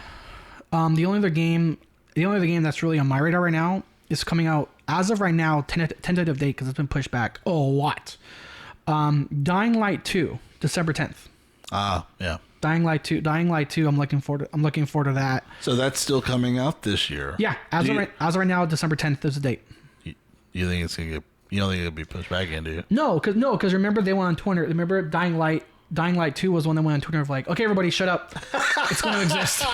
the only other game that's really on my radar right now is coming out as of right now, tentative date because it's been pushed back a lot. Dying Light 2, December 10th. Yeah. Dying Light 2. I'm looking forward to that. So that's still coming out this year. Yeah, as of right now, December 10th is the date. You think it's gonna get? You don't think it'll be pushed back in, do you? No, because remember they went on Twitter. Remember Dying Light 2 was one that went on Twitter of like, okay, everybody, shut up. It's going to exist.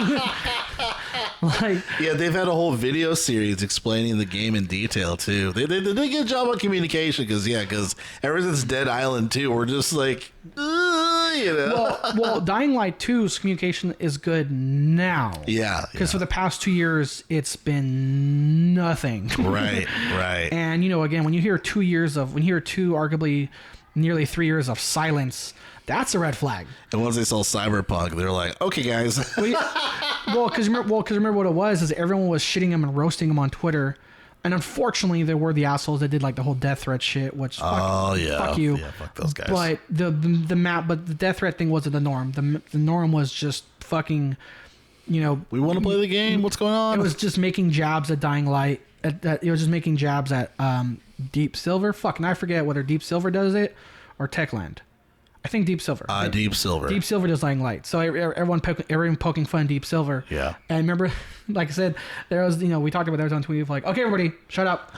Yeah, they've had a whole video series explaining the game in detail too. They did a good job on communication because ever since Dead Island 2, we're just like, Well, Dying Light 2's communication is good now. Yeah. Because for the past 2 years, it's been nothing. Right. And again, when you hear arguably nearly 3 years of silence, that's a red flag. And once they saw Cyberpunk, they're like, okay, guys. Because remember what it was is everyone was shitting him and roasting him on Twitter, and unfortunately there were the assholes that did like the whole death threat shit, which fuck you. Yeah, fuck those guys. But the death threat thing wasn't the norm. The norm was just fucking, we want to play the game. What's going on? It was just making jabs at Dying Light. It was just making jabs at Deep Silver. Fucking I forget whether Deep Silver does it or Techland. I think Deep Silver. Deep Silver. Deep Silver does Dying Light. So everyone poking fun at Deep Silver. Yeah. And remember, like I said, there was, we talked about that on Twitter. Like, okay, everybody, shut up.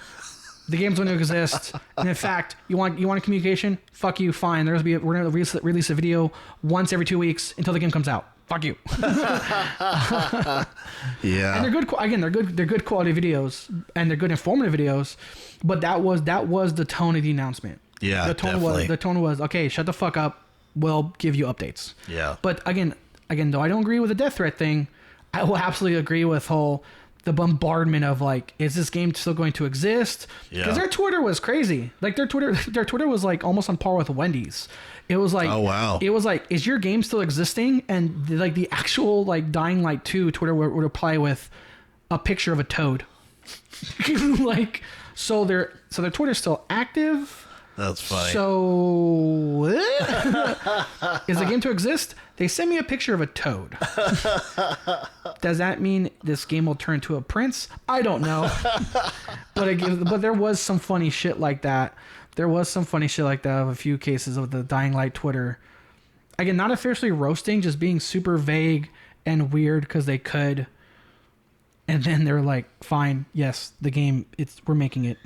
The game's going to exist. And in fact, you want a communication? Fuck you. Fine. We're going to release a video once every 2 weeks until the game comes out. Fuck you. Yeah. And they're good. Again, they're good. They're good quality videos and they're good informative videos. But that was the tone of the announcement. Yeah, the tone was okay. Shut the fuck up. We'll give you updates. Yeah. But again, though I don't agree with the death threat thing, I will absolutely agree with the bombardment of like, is this game still going to exist? Yeah. Because their Twitter was crazy. Like their Twitter was like almost on par with Wendy's. It was like, oh wow. It was like, is your game still existing? And like the actual like Dying Light 2 Twitter would reply with a picture of a toad. Like so their Twitter's still active. That's funny. So, is the game to exist? They sent me a picture of a toad. Does that mean this game will turn to a prince? I don't know. But there was some funny shit like that. There was some funny shit like that of a few cases of the Dying Light Twitter. Again, not officially roasting, just being super vague and weird because they could. And then they're like, fine, yes, the game, we're making it.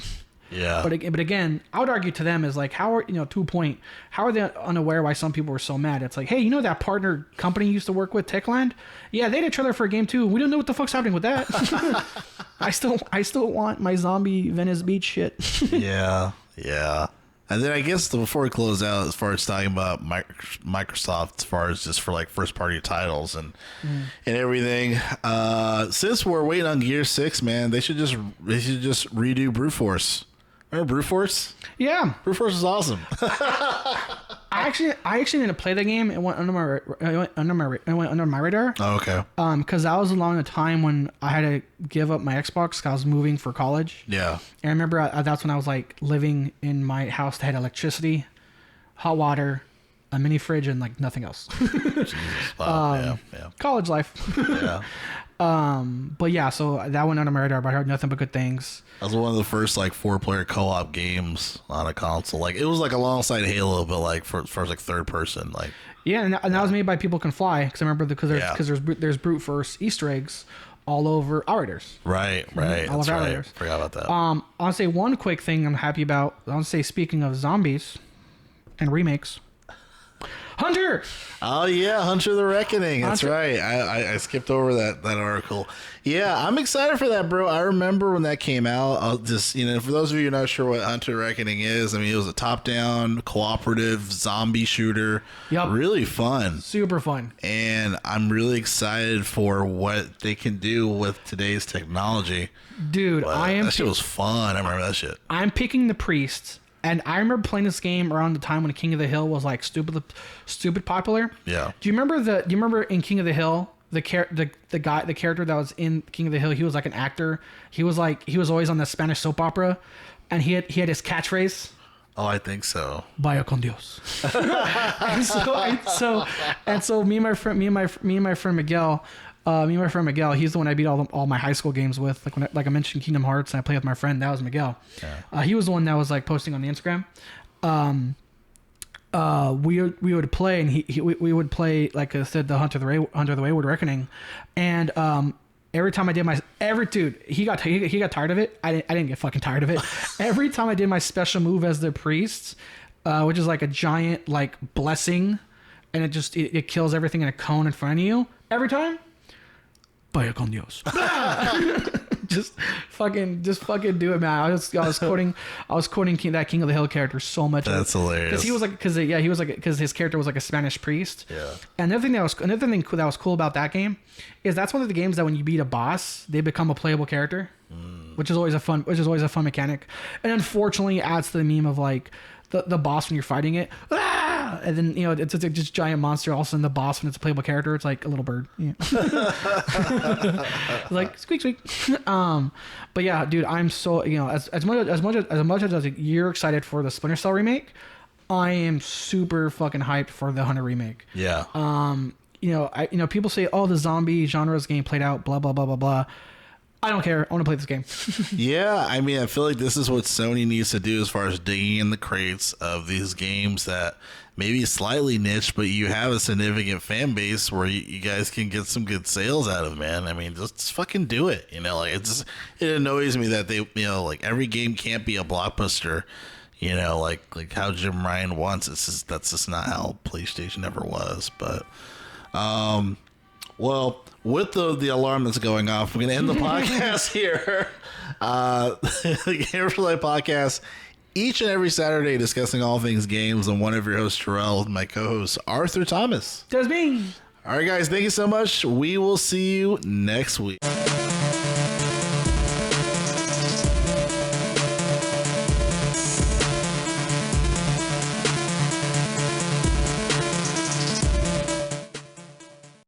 Yeah. But again, I would argue to them is like, how are, to a point, how are they unaware why some people were so mad? It's like, hey, that partner company you used to work with, Techland? Yeah, they had a trailer for a game too. We don't know what the fuck's happening with that. I still want my zombie Venice Beach shit. Yeah. And then I guess before we close out, as far as talking about Microsoft, as far as just for like first party titles and everything, since we're waiting on Gear 6, man, they should just redo Brute Force. Remember Brute Force? Yeah, Brute Force is awesome. I actually didn't play the game. It went under my radar. Oh, okay. Because that was along the time when I had to give up my Xbox because I was moving for college. Yeah. And I remember that's when I was like living in my house that had electricity, hot water, a mini fridge, and like nothing else. Jesus. Wow. Yeah. College life. Yeah. But yeah, so that went under my radar, but I heard nothing but good things. That was one of the first like 4-player co-op games on a console. Like it was like alongside Halo, but like for like third person. Like yeah, and that was made by People Can Fly because I remember there's brute force Easter eggs all over Outriders. Right. All That's over right. Outriders. Forgot about that. I'll say one quick thing I'm happy about. I'll say speaking of zombies and remakes. Hunter! Oh, yeah, Hunter the Reckoning. That's right. I skipped over that article. Yeah, I'm excited for that, bro. I remember when that came out. I'll just, for those of you not sure what Hunter the Reckoning is, I mean, it was a top-down, cooperative zombie shooter. Yep. Really fun. Super fun. And I'm really excited for what they can do with today's technology. Dude, That shit was fun. I remember that shit. I'm picking the priest. And I remember playing this game around the time when King of the Hill was like stupid popular. Yeah. Do you remember in King of the Hill the character that was in King of the Hill? He was like an actor. He was always on the Spanish soap opera, and he had his catchphrase. Oh, I think so. Vaya con Dios. and so me and my friend Miguel, he's the one I beat all my high school games with. Like I mentioned Kingdom Hearts, and I played with my friend. That was Miguel. Yeah. He was the one that was like posting on the Instagram. We would play, and we would play, like I said, the Hunter the Wayward Reckoning, and every time I did he got tired of it. I didn't get fucking tired of it. Every time I did my special move as the priest, which is like a giant like blessing, and it kills everything in a cone in front of you. Every time, vaya con Dios. just fucking do it, man. I was quoting that King of the Hill character so much. That's hilarious. Because his character was like a Spanish priest. Yeah. And another thing that was cool about that game is that's one of the games that when you beat a boss, they become a playable character, which is always a fun mechanic. And unfortunately, it adds to the meme of like the boss when you're fighting it. And then it's just giant monster. Also, in the boss when it's a playable character, it's like a little bird. Yeah. Like squeak squeak. But yeah, dude, I'm so as much as you're excited for the Splinter Cell remake, I am super fucking hyped for the Hunter remake. Yeah. People say, oh, the zombie genre is getting played out. Blah blah blah blah blah. I don't care. I want to play this game. Yeah, I mean, I feel like this is what Sony needs to do as far as digging in the crates of these games that maybe slightly niche, but you have a significant fan base where you guys can get some good sales out of, man. I mean, just fucking do it. It annoys me that they, like every game can't be a blockbuster. Like how Jim Ryan wants. That's just not how PlayStation ever was. But, well, with the alarm that's going off, we're going to end the podcast here. The Gamer for Life podcast, each and every Saturday discussing all things games. I'm one of your hosts, Terrell, with my co-host, Arthur Thomas. That's me. All right, guys, thank you so much. We will see you next week.